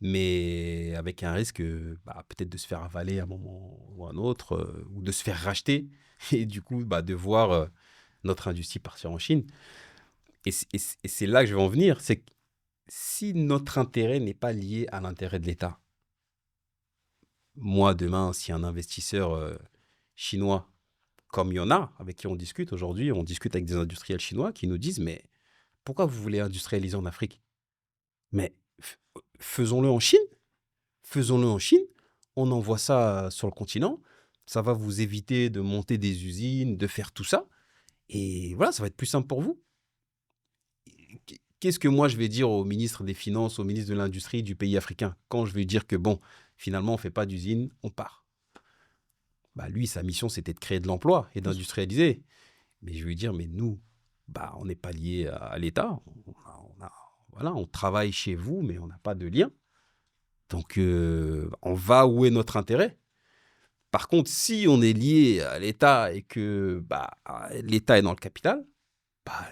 Speaker 2: mais avec un risque peut-être de se faire avaler à un moment ou à un autre, ou de se faire racheter, et du coup, de voir notre industrie partir en Chine. Et c'est là que je vais en venir, c'est que si notre intérêt n'est pas lié à l'intérêt de l'État, moi, demain, si un investisseur chinois, comme il y en a, avec qui on discute aujourd'hui, on discute avec des industriels chinois qui nous disent, mais pourquoi vous voulez industrialiser en Afrique? Mais f- faisons-le en Chine, faisons-le en Chine, on envoie ça sur le continent, ça va vous éviter de monter des usines, de faire tout ça, et voilà, ça va être plus simple pour vous. Qu'est-ce que moi je vais dire au ministre des Finances, au ministre de l'Industrie du pays africain, quand je vais dire que bon, finalement on ne fait pas d'usine, on part? Lui, sa mission, c'était de créer de l'emploi et
Speaker 1: Bien sûr.
Speaker 2: d'industrialiser. Mais je vais lui dire, mais nous, on n'est pas lié à l'État. Voilà, on travaille chez vous, mais on n'a pas de lien. Donc, on va où est notre intérêt. Par contre, si on est lié à l'État et que l'État est dans le capital,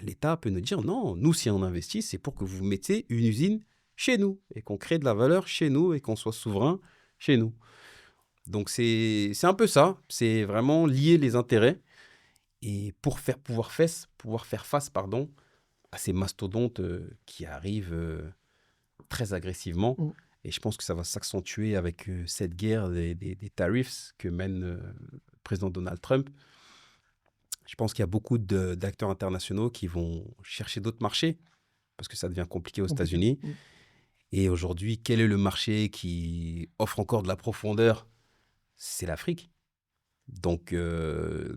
Speaker 2: l'État peut nous dire, non, nous, si on investit, c'est pour que vous mettiez une usine chez nous et qu'on crée de la valeur chez nous et qu'on soit souverain chez nous. Donc, c'est un peu ça. C'est vraiment lier les intérêts. Et pour pouvoir faire face pardon, à ces mastodontes qui arrivent très agressivement.
Speaker 1: Mm.
Speaker 2: Et je pense que ça va s'accentuer avec cette guerre des tarifs que mène le président Donald Trump. Je pense qu'il y a beaucoup d'acteurs internationaux qui vont chercher d'autres marchés parce que ça devient compliqué aux
Speaker 1: Compliqué.
Speaker 2: États-Unis.
Speaker 1: Mm.
Speaker 2: Et aujourd'hui, quel est le marché qui offre encore de la profondeur? C'est l'Afrique. Donc,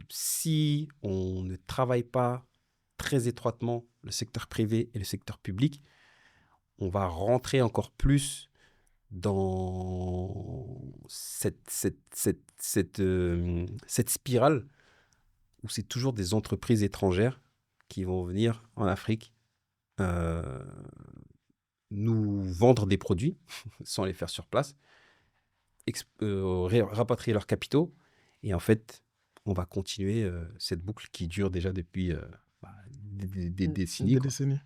Speaker 2: si on ne travaille pas très étroitement le secteur privé et le secteur public, on va rentrer encore plus dans cette spirale où c'est toujours des entreprises étrangères qui vont venir en Afrique euh, nous vendre des produits sans les faire sur place, rapatrier leurs capitaux. Et en fait, on va continuer cette boucle qui dure déjà depuis des décennies,
Speaker 1: Des
Speaker 2: quoi.
Speaker 1: décennies.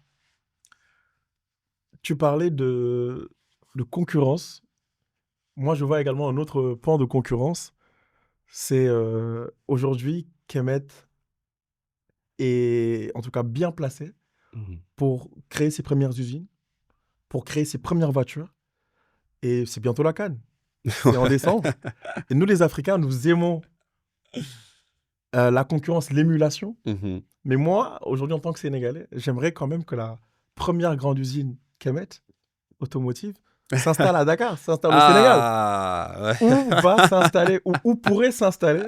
Speaker 1: Tu parlais de concurrence. Moi, je vois également un autre pan de concurrence. C'est aujourd'hui, Kemet est en tout cas bien placé
Speaker 2: Mhm.
Speaker 1: pour créer ses premières usines, pour créer ses premières voitures. Et c'est bientôt la CAN. C'est en décembre. Et nous, les Africains, nous aimons la concurrence, l'émulation.
Speaker 2: Mhm.
Speaker 1: Mais moi, aujourd'hui, en tant que Sénégalais, j'aimerais quand même que la première grande usine Kemet, automotive, s'installe à Dakar, s'installe au Sénégal.
Speaker 2: Ah, ouais.
Speaker 1: Où va s'installer, ou où pourrait s'installer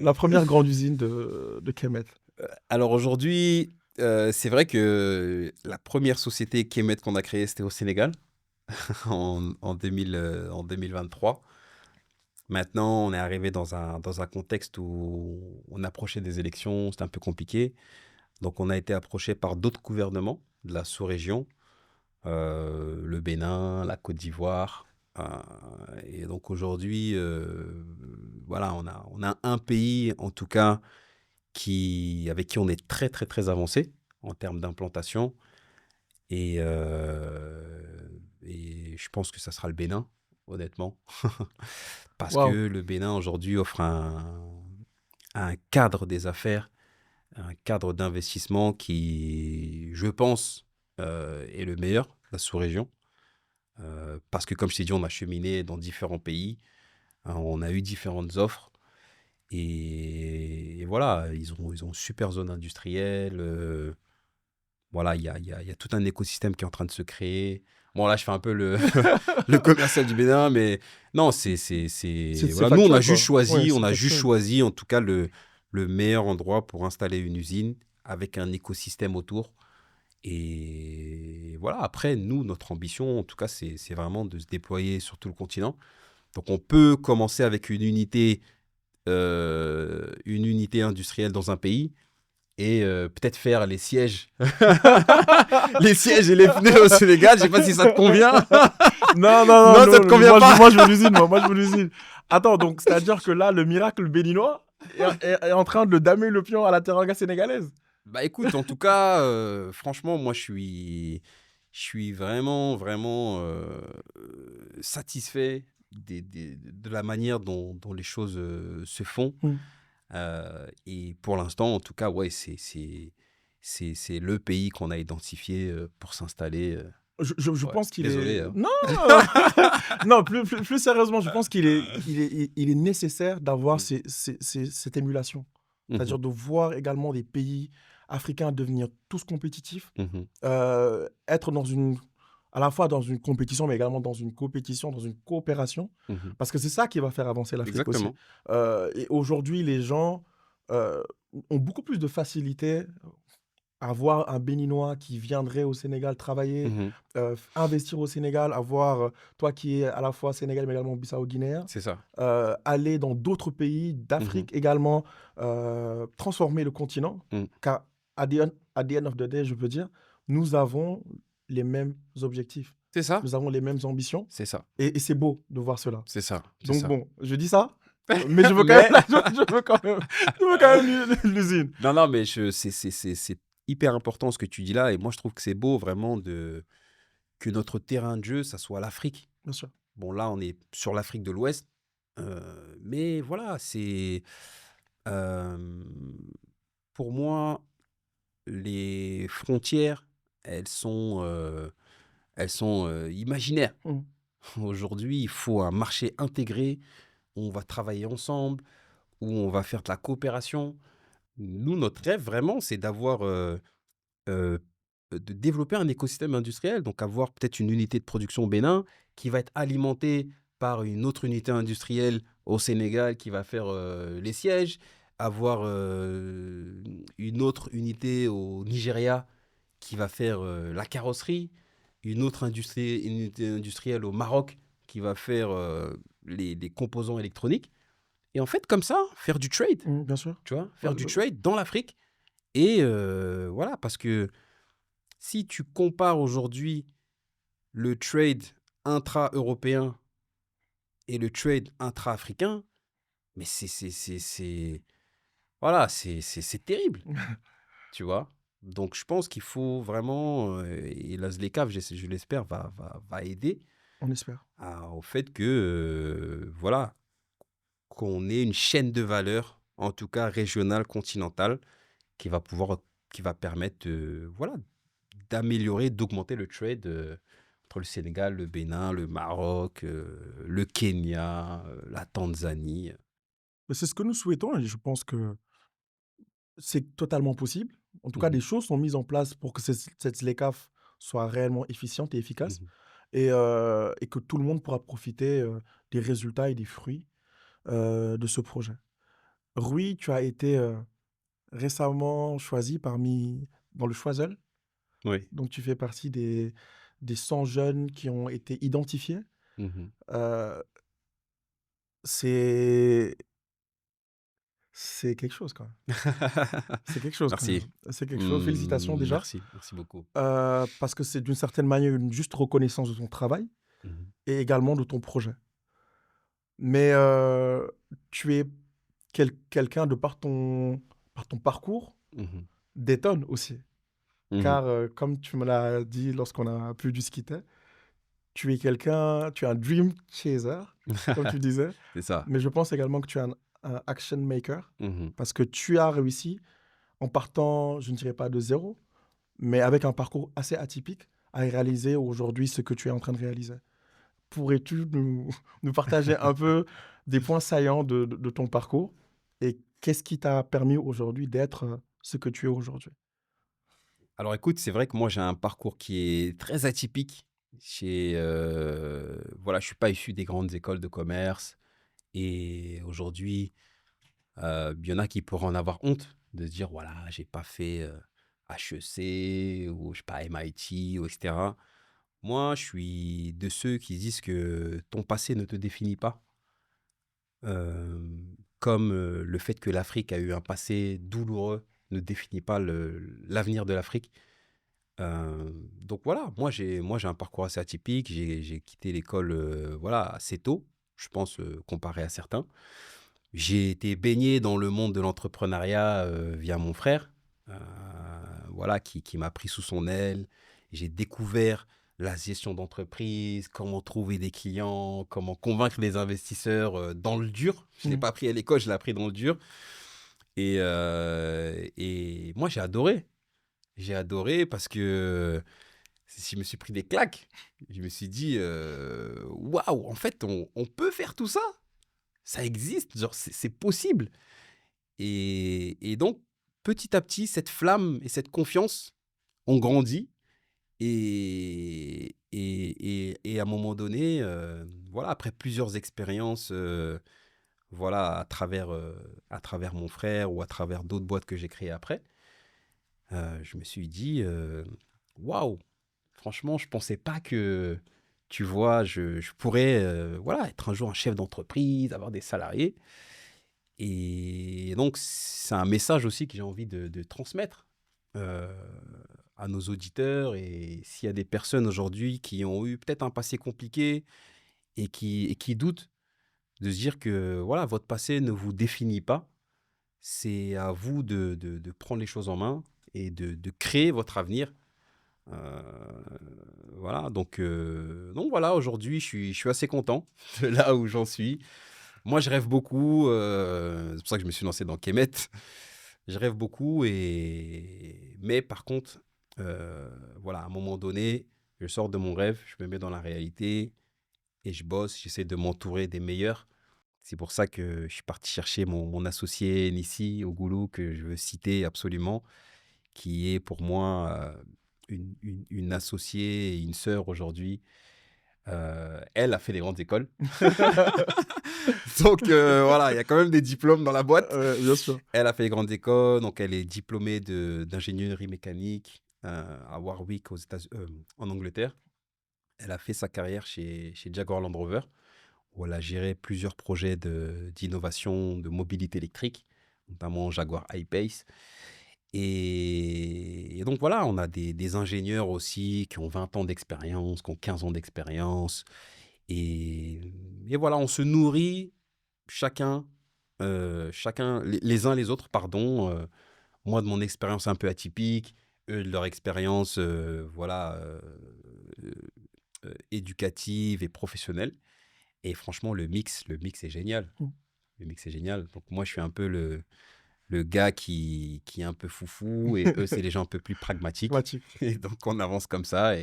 Speaker 1: la première grande usine de Kemet?
Speaker 2: Alors aujourd'hui, c'est vrai que la première société Kemet qu'on a créée, c'était au Sénégal en 2023. Maintenant, on est arrivé dans un contexte où on approchait des élections, c'était un peu compliqué. Donc, on a été approché par d'autres gouvernements de la sous-région, le Bénin, la Côte d'Ivoire. euh, et donc, aujourd'hui, voilà, on a un pays, en tout cas, avec qui on est très, très, très avancé en termes d'implantation. Et, et je pense que ça sera le Bénin, honnêtement. Parce
Speaker 1: Waouh!
Speaker 2: que le Bénin, aujourd'hui, offre un cadre des affaires, un cadre d'investissement qui, je pense, est le meilleur de la sous-région. Parce que, comme je t'ai dit, on a cheminé dans différents pays, hein, on a eu différentes offres. Et voilà, ils ont une super zone industrielle. Voilà, il y a tout un écosystème qui est en train de se créer. Bon, là, je fais un peu le commercial du Bénin, mais non,
Speaker 1: C'est
Speaker 2: voilà, nous,
Speaker 1: factuel, quoi. Ouais,
Speaker 2: on
Speaker 1: c'est
Speaker 2: a juste
Speaker 1: factuel.
Speaker 2: choisi, en tout cas, le meilleur endroit pour installer une usine avec un écosystème autour. Et voilà, après, nous, notre ambition, en tout cas, c'est vraiment de se déployer sur tout le continent. Donc, on peut commencer avec une unité industrielle dans un pays et peut-être faire les sièges, les sièges et les pneus au Sénégal. Je sais pas si ça te convient.
Speaker 1: Non, non,
Speaker 2: Non, ça
Speaker 1: non,
Speaker 2: te
Speaker 1: non,
Speaker 2: convient pas.
Speaker 1: moi je veux l'usine, moi je veux l'usine. Attends, donc c'est-à-dire que là, le miracle béninois est en train de damer le pion à la teranga sénégalaise.
Speaker 2: Bah écoute, en tout cas, franchement, moi je suis vraiment, vraiment satisfait de la manière dont les choses se font.
Speaker 1: Hmm.
Speaker 2: Et pour l'instant, en tout cas, ouais, c'est le pays qu'on a identifié pour s'installer.
Speaker 1: Je
Speaker 2: Ouais,
Speaker 1: pense qu'il est...
Speaker 2: désolé, hein.
Speaker 1: Non, non, plus sérieusement, je pense qu'il est nécessaire d'avoir
Speaker 2: Mm.
Speaker 1: cette émulation.
Speaker 2: Mhm,
Speaker 1: C'est-à-dire de voir également des pays africains devenir tous compétitifs,
Speaker 2: mhm,
Speaker 1: être à la fois dans une compétition, mais également dans une compétition, dans une coopération,
Speaker 2: mhm.
Speaker 1: parce que c'est ça qui va faire avancer l'Afrique aussi.
Speaker 2: Exactement.
Speaker 1: Et aujourd'hui, les gens euh, ont beaucoup plus de facilité à voir un Béninois qui viendrait au Sénégal travailler,
Speaker 2: Mhm.
Speaker 1: investir au Sénégal, toi qui es à la fois sénégalais mais également bissau-guinéen,
Speaker 2: C'est ça.
Speaker 1: aller dans d'autres pays
Speaker 2: Mhm,
Speaker 1: d'Afrique également, transformer le continent,
Speaker 2: mm.
Speaker 1: car at the end of the day, je peux dire, nous avons les mêmes objectifs,
Speaker 2: C'est ça.
Speaker 1: nous avons les mêmes ambitions,
Speaker 2: C'est ça.
Speaker 1: et c'est beau de voir cela.
Speaker 2: C'est ça. C'est
Speaker 1: Donc
Speaker 2: ça.
Speaker 1: bon, je dis ça, mais je veux quand
Speaker 2: Mais
Speaker 1: même, je veux quand même, je veux quand même l'usine.
Speaker 2: non, non, mais c'est hyper important ce que tu dis là. Et moi, je trouve que c'est beau vraiment que notre terrain de jeu, ça soit l'Afrique.
Speaker 1: Bien sûr.
Speaker 2: Bon, là, on est sur l'Afrique de l'Ouest. Mais voilà, euh, pour moi, les frontières, elles sont imaginaires.
Speaker 1: Mm.
Speaker 2: Aujourd'hui, il faut un marché intégré où on va travailler ensemble, où on va faire de la coopération. Nous, notre rêve, vraiment, c'est euh, de développer un écosystème industriel, donc avoir peut-être une unité de production au Bénin qui va être alimentée par une autre unité industrielle au Sénégal qui va faire les sièges, avoir une autre unité au Nigeria qui va faire la carrosserie, une unité industrielle au Maroc qui va faire les composants électroniques. Et en fait, comme ça, faire du trade,
Speaker 1: Bien sûr.
Speaker 2: tu vois,
Speaker 1: Ouais,
Speaker 2: faire du trade dans l'Afrique. Et voilà, parce que si tu compares aujourd'hui le trade intra-européen et le trade intra-africain, mais voilà, c'est terrible, tu vois. Donc, je pense qu'il faut vraiment, et la ZLECAf, je l'espère, va aider
Speaker 1: On espère.
Speaker 2: au fait que, voilà, qu'on ait une chaîne de valeur, en tout cas régionale, continentale, qui va pouvoir, qui va permettre, voilà, d'améliorer, d'augmenter le trade entre le Sénégal, le Bénin, le Maroc, le Kenya, la Tanzanie.
Speaker 1: Mais c'est ce que nous souhaitons et je pense que c'est totalement possible. En tout cas,
Speaker 2: Mhm,
Speaker 1: des choses sont mises en place pour que cette ZLECAf soit réellement efficiente et efficace
Speaker 2: mhm,
Speaker 1: et que tout le monde pourra profiter des résultats et des fruits de ce projet. Rui, tu as été récemment choisi dans le Choiseul.
Speaker 2: oui.
Speaker 1: Donc, tu fais partie des 100 jeunes qui ont été identifiés.
Speaker 2: Mhm.
Speaker 1: Euh, c'est, c'est quelque chose quand même. C'est quelque chose quand
Speaker 2: Merci.
Speaker 1: même. C'est quelque chose. Félicitations déjà.
Speaker 2: Merci, merci beaucoup.
Speaker 1: Parce que c'est d'une certaine manière une juste reconnaissance de ton travail
Speaker 2: Mhm,
Speaker 1: et également de ton projet. Mais tu es quelqu'un de par ton parcours
Speaker 2: mhm,
Speaker 1: d'étonne aussi.
Speaker 2: mhm.
Speaker 1: Car comme tu me l'as dit lorsqu'on a pu discuter, tu es un dream chaser, comme tu disais.
Speaker 2: C'est ça.
Speaker 1: Mais je pense également que tu es un action maker
Speaker 2: Mhm.
Speaker 1: parce que tu as réussi en partant, je ne dirais pas de zéro, mais avec un parcours assez atypique à réaliser aujourd'hui ce que tu es en train de réaliser. Pourrais-tu nous partager un peu des points saillants de ton parcours et qu'est-ce qui t'a permis aujourd'hui d'être ce que tu es aujourd'hui?
Speaker 2: Alors écoute, c'est vrai que moi j'ai un parcours qui est très atypique. Voilà, je suis pas issu des grandes écoles de commerce et aujourd'hui, il y en a qui pourraient en avoir honte de se dire: «Voilà, j'ai pas fait, HEC ou je sais pas MIT ou et cetera». Moi, je suis de ceux qui disent que ton passé ne te définit pas, comme, le fait que l'Afrique a eu un passé douloureux ne définit pas l'avenir de l'Afrique. Donc voilà, moi j'ai un parcours assez atypique. J'ai quitté l'école, voilà, assez tôt, je pense, comparé à certains. J'ai été baigné dans le monde de l'entrepreneuriat, via mon frère, heu, voilà, qui m'a pris sous son aile. J'ai découvert la gestion d'entreprise, comment trouver des clients, comment convaincre les investisseurs, dans le dur. Je ne l'ai
Speaker 1: Mmh.
Speaker 2: pas appris à l'école, je l'ai appris dans le dur et moi j'ai adoré. J'ai adoré parce que je me suis pris des claques. Je me suis dit, «Waouh, en fait, on peut faire tout ça? Ça existe, genre, c'est possible» et donc, petit à petit, cette flamme et cette confiance ont grandi et à un moment donné, voilà, après plusieurs expériences, voilà, à travers mon frère ou à travers d'autres boîtes que j'ai créées après, je me suis dit, «Waouh, franchement, je pensais pas que, tu vois, je pourrais, voilà, être un jour un chef d'entreprise, avoir des salariés» et donc c'est un message aussi que j'ai envie de transmettre, heu, à nos auditeurs et s'il y a des personnes aujourd'hui qui ont eu peut-être un passé compliqué et qui doutent, de se dire que, voilà, votre passé ne vous définit pas. C'est à vous de prendre les choses en main et de créer votre avenir. Heu, voilà, donc voilà, aujourd'hui, je suis assez content de là où j'en suis. Moi, je rêve beaucoup, c'est pour ça que je me suis lancé dans Kemet. Je rêve beaucoup mais par contre, voilà, à un moment donné, je sors de mon rêve, je me mets dans la réalité et je bosse, j'essaie de m'entourer des meilleurs. C'est pour ça que je suis parti chercher mon associé Nissi Ougoulou, que je veux citer absolument, qui est pour moi, une associée et une sœur aujourd'hui. Elle a fait les grandes écoles. Donc voilà, il y a quand même des diplômes dans la boîte.
Speaker 1: Bien sûr.
Speaker 2: Elle a fait les grandes écoles, donc elle est diplômée d'ingénierie mécanique, à Warwick en Angleterre. Elle a fait sa carrière chez Jaguar Land Rover, où elle a géré plusieurs projets d'innovation, de mobilité électrique, notamment Jaguar I-Pace. Et donc voilà, on a des ingénieurs aussi qui ont 20 ans d'expérience, qui ont 15 ans d'expérience. Et, et voilà, on se nourrit chacun, chacun les uns les autres, pardon. Moi, de mon expérience un peu atypique, eux, de leur expérience, voilà, éducative et professionnelle. Et franchement, le mix est génial.
Speaker 1: Mm.
Speaker 2: Le mix est génial. Donc moi, je suis un peu le gars qui est un peu foufou et eux, c'est les gens un peu plus pragmatiques.
Speaker 1: Pragmatique.
Speaker 2: Et donc, on avance comme ça.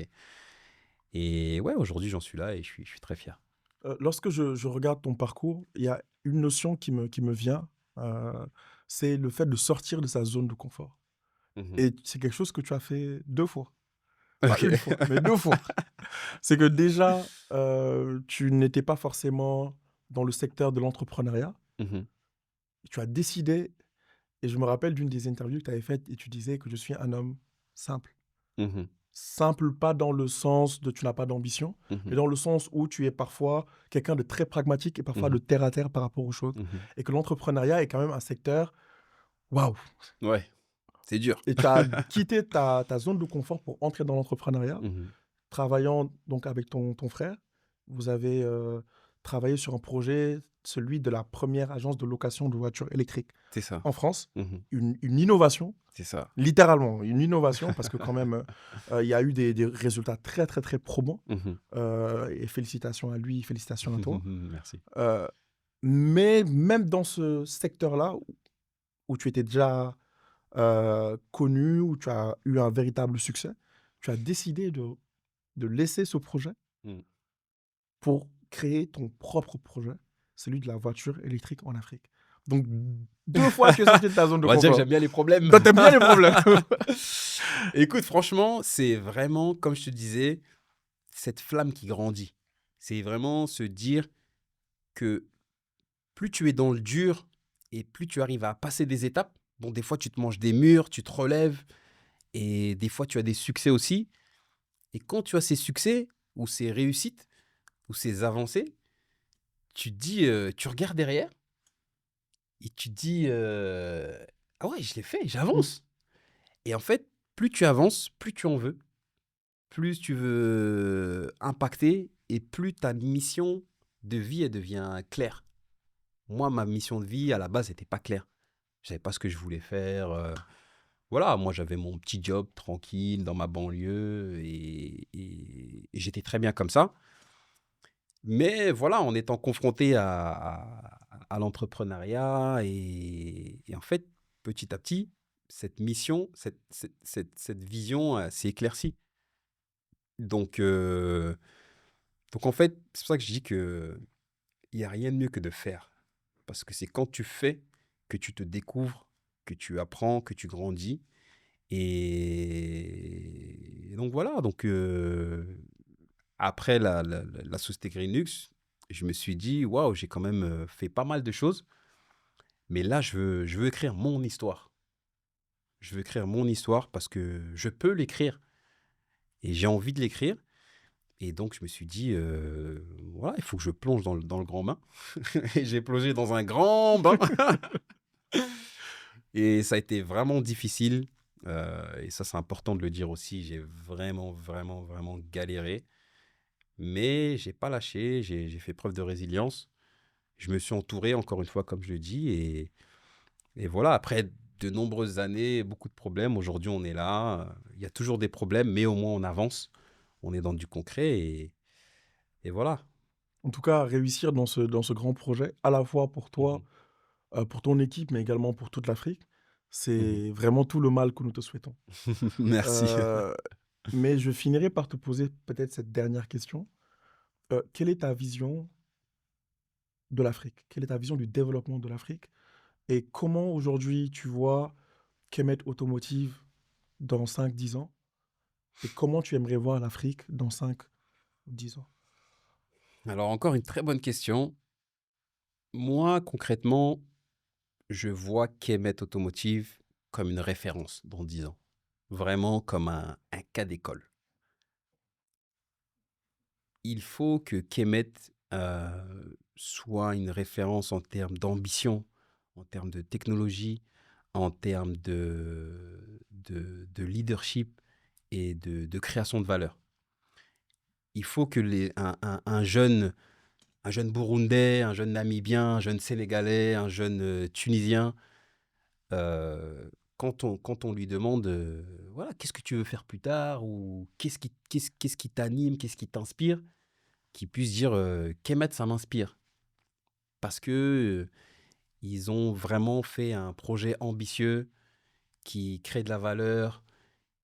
Speaker 2: Et ouais, aujourd'hui, j'en suis là et je suis très fier.
Speaker 1: Lorsque je regarde ton parcours, il y a une notion qui me vient, c'est le fait de sortir de sa zone de confort.
Speaker 2: Mhm.
Speaker 1: Et c'est quelque chose que tu as fait 2 fois. Pas
Speaker 2: Ok.
Speaker 1: une fois, mais 2 fois. C'est que déjà, tu n'étais pas forcément dans le secteur de l'entrepreneuriat.
Speaker 2: Mhm.
Speaker 1: Tu as décidé, et je me rappelle d'une des interviews que tu avais faites et tu disais que je suis un homme simple.
Speaker 2: Mhm.
Speaker 1: Simple, pas dans le sens de tu n'as pas d'ambition, mais
Speaker 2: Mhm.
Speaker 1: dans le sens où tu es parfois quelqu'un de très pragmatique et parfois de
Speaker 2: Mhm.
Speaker 1: terre à terre par rapport aux choses.
Speaker 2: Mhm.
Speaker 1: Et que l'entrepreneuriat est quand même un secteur, waouh!
Speaker 2: Ouais, c'est dur.
Speaker 1: Et tu as quitté ta zone de confort pour entrer dans l'entrepreneuriat,
Speaker 2: Mhm.
Speaker 1: travaillant donc avec ton frère. Vous avez travaillé sur un projet, celui de la première agence de location de voitures électriques
Speaker 2: C'est ça.
Speaker 1: en France.
Speaker 2: Mhm.
Speaker 1: Une innovation,
Speaker 2: C'est ça.
Speaker 1: littéralement, une innovation, parce que quand même, il y a eu des résultats très, très, très probants.
Speaker 2: Mhm.
Speaker 1: Et félicitations à lui, félicitations à toi.
Speaker 2: Merci.
Speaker 1: Euh, mais même dans ce secteur-là, où tu étais déjà connu, où tu as eu un véritable succès, tu as décidé de laisser ce projet
Speaker 2: Mhm.
Speaker 1: pour créer ton propre projet, celui de la voiture électrique en Afrique. Donc, 2 fois, tu es sorti de ta zone de
Speaker 2: On va dire que
Speaker 1: confort.
Speaker 2: j'aime bien les problèmes.
Speaker 1: Toi, t'aimes bien les problèmes.
Speaker 2: Écoute, franchement, c'est vraiment, comme je te disais, cette flamme qui grandit. C'est vraiment se dire que plus tu es dans le dur et plus tu arrives à passer des étapes. Bon, des fois, tu te manges des murs, tu te relèves et des fois, tu as des succès aussi. Et quand tu as ces succès ou ces réussites ou ces avancées, tu te dis, tu regardes derrière et tu te dis, ah ouais, je l'ai fait,
Speaker 1: Mm.
Speaker 2: j'avance. Et en fait, plus tu avances, plus tu en veux, plus tu veux impacter et plus ta mission de vie, elle devient claire. Moi, ma mission de vie, à la base, n'était pas claire. Je savais pas ce que je voulais faire. Voilà, moi, j'avais mon petit job tranquille dans ma banlieue et j'étais très bien comme ça. Mais voilà, en étant confronté à l'entrepreneuriat et en fait, petit à petit, cette mission, cette vision s'est éclaircie. Donc, euh, donc, en fait, c'est pour ça que je dis qu'il n'y a rien de mieux que de faire. Parce que c'est quand tu fais que tu te découvres, que tu apprends, que tu grandis. Et donc voilà, après la société Greenlux, je me suis dit, waouh, j'ai quand même fait pas mal de choses. Mais là, je veux écrire mon histoire. Je veux écrire mon histoire parce que je peux l'écrire et j'ai envie de l'écrire. Et donc, je me suis dit, voilà, il faut que je plonge dans le grand bain. Et j'ai plongé dans un grand bain. Et ça a été vraiment difficile. Et ça, c'est important de le dire aussi. J'ai vraiment, vraiment, vraiment galéré. Mais j'ai pas lâché. J'ai fait preuve de résilience. Je me suis entouré, encore une fois, comme je le dis. Et voilà, après de nombreuses années, beaucoup de problèmes. Aujourd'hui, on est là. Il y a toujours des problèmes, mais au moins, on avance. On est dans du concret. Et voilà.
Speaker 1: En tout cas, réussir dans ce grand projet, à la fois pour toi,
Speaker 2: Mhm.
Speaker 1: pour ton équipe, mais également pour toute l'Afrique,
Speaker 2: Mhm.
Speaker 1: c'est vraiment tout le mal que nous te souhaitons.
Speaker 2: Merci.
Speaker 1: Euh, mais je finirai par te poser peut-être cette dernière question. Quelle est ta vision de l'Afrique? Quelle est ta vision du développement de l'Afrique? Et comment aujourd'hui tu vois Kemet Automotive dans 5 10 ans? Et comment tu aimerais voir l'Afrique dans 5 10 ans?
Speaker 2: Alors, encore une très bonne question. Moi, concrètement, je vois Kemet Automotive comme une référence dans 10 ans. Vraiment comme un cas d'école. Il faut que Kemet soit une référence en termes d'ambition, en termes de technologie, en termes de leadership et de création de valeur. Il faut que un jeune Burundais, un jeune Namibien, un jeune Sénégalais, un jeune Tunisien, euh, quand on lui demande, voilà, qu'est-ce que tu veux faire plus tard ou qu'est-ce qui t'anime, qu'est-ce qui t'inspire, qu'il puisse dire Kemet, ça m'inspire. Parce que ils ont vraiment fait un projet ambitieux qui crée de la valeur,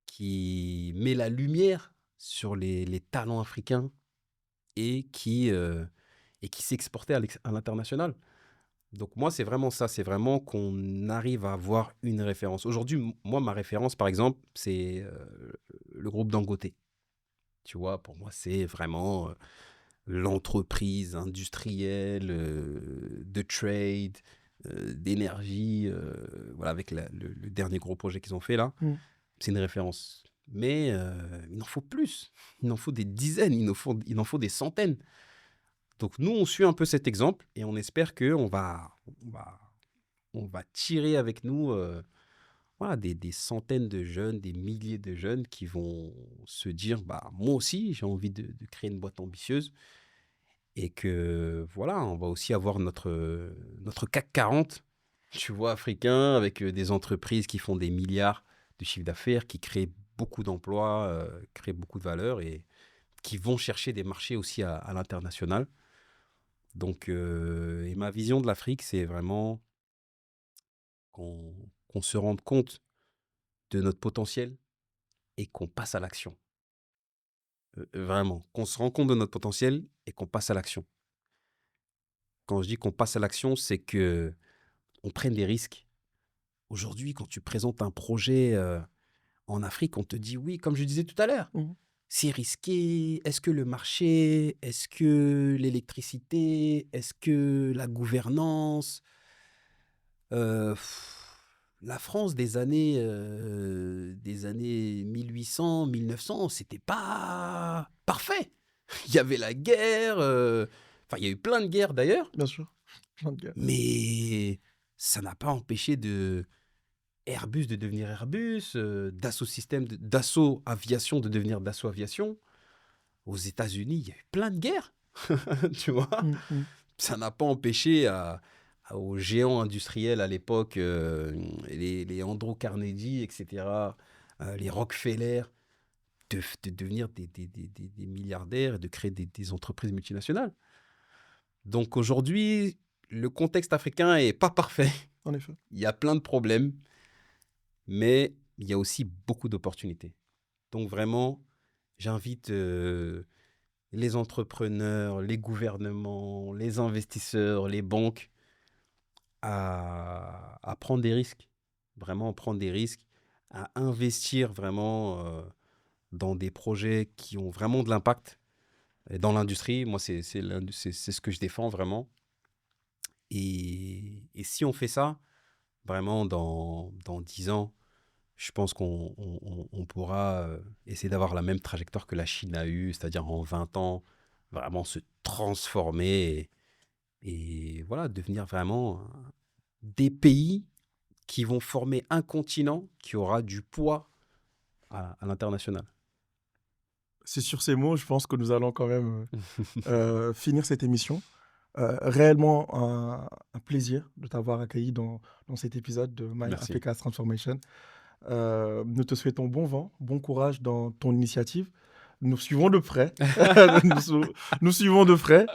Speaker 2: qui met la lumière sur les talents africains et qui s'est exporté à l'international. Donc moi, c'est vraiment ça, c'est vraiment qu'on arrive à avoir une référence. Aujourd'hui, moi, ma référence, par exemple, c'est le groupe Dangote. Tu vois, pour moi, c'est vraiment l'entreprise industrielle de trade, d'énergie, voilà, avec le dernier gros projet qu'ils ont fait là.
Speaker 1: Mm.
Speaker 2: C'est une référence. Mais il en faut plus. Il en faut des dizaines, il en faut des centaines. Donc nous, on suit un peu cet exemple et on espère qu'on va tirer avec nous voilà, des centaines de jeunes, des milliers de jeunes qui vont se dire, bah, moi aussi, j'ai envie de créer une boîte ambitieuse et que voilà, on va aussi avoir notre CAC 40, tu vois, africain, avec des entreprises qui font des milliards de chiffre d'affaires, qui créent beaucoup d'emplois, créent beaucoup de valeur et qui vont chercher des marchés aussi à l'international. Donc, et ma vision de l'Afrique, c'est vraiment qu'on se rende compte de notre potentiel et qu'on passe à l'action. Vraiment, qu'on se rende compte de notre potentiel et qu'on passe à l'action. Quand je dis qu'on passe à l'action, c'est que on prenne des risques. Aujourd'hui, quand tu présentes un projet en Afrique, on te dit oui, comme je disais tout à l'heure,
Speaker 1: Mhm.
Speaker 2: c'est risqué. Est-ce que le marché, est-ce que l'électricité, est-ce que la gouvernance, la France des années 1800, 1900, c'était pas parfait. Il y avait la guerre, enfin, il y a eu plein de guerres d'ailleurs,
Speaker 1: Bien sûr. Plein de gars.
Speaker 2: mais ça n'a pas empêché Airbus de devenir Airbus, Dassault Aviation de devenir Dassault Aviation. Aux États-Unis, il y a eu plein de guerres, tu vois.
Speaker 1: Mm, mm.
Speaker 2: Ça n'a pas empêché aux géants industriels à l'époque, les Andrew Carnegie, etc., les Rockefeller, de devenir des milliardaires et de créer des entreprises multinationales. Donc aujourd'hui, le contexte africain est pas parfait.
Speaker 1: En effet.
Speaker 2: Il y a plein de problèmes, mais il y a aussi beaucoup d'opportunités. Donc vraiment, j'invite les entrepreneurs, les gouvernements, les investisseurs, les banques à prendre des risques, vraiment prendre des risques, à investir vraiment dans des projets qui ont vraiment de l'impact. Et dans l'industrie, moi, c'est ce que je défends vraiment. Et si on fait ça, vraiment, dans 10 ans, je pense qu'on pourra essayer d'avoir la même trajectoire que la Chine a eue, c'est-à-dire en 20 ans, vraiment se transformer et voilà, devenir vraiment des pays qui vont former un continent qui aura du poids à l'international.
Speaker 1: C'est sur ces mots, je pense que nous allons quand même finir cette émission. Réellement un plaisir de t'avoir accueilli dans cet épisode de My
Speaker 2: Merci.
Speaker 1: Africa's Transformation. Nous te souhaitons bon vent, bon courage dans ton initiative. Nous suivons de près. Nous suivons de près.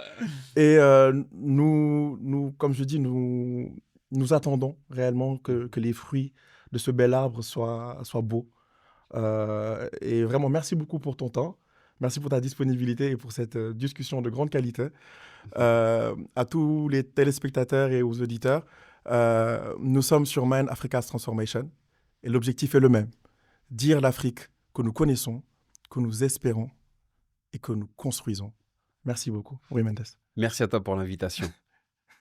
Speaker 1: Et comme je dis, nous attendons réellement que les fruits de ce bel arbre soient beaux. Et vraiment, merci beaucoup pour ton temps. Merci pour ta disponibilité et pour cette discussion de grande qualité. À tous les téléspectateurs et aux auditeurs, nous sommes sur Man Africa's Transformation et l'objectif est le même. Dire l'Afrique que nous connaissons, que nous espérons et que nous construisons. Merci beaucoup. Oui, Mendes.
Speaker 2: Merci à toi pour l'invitation.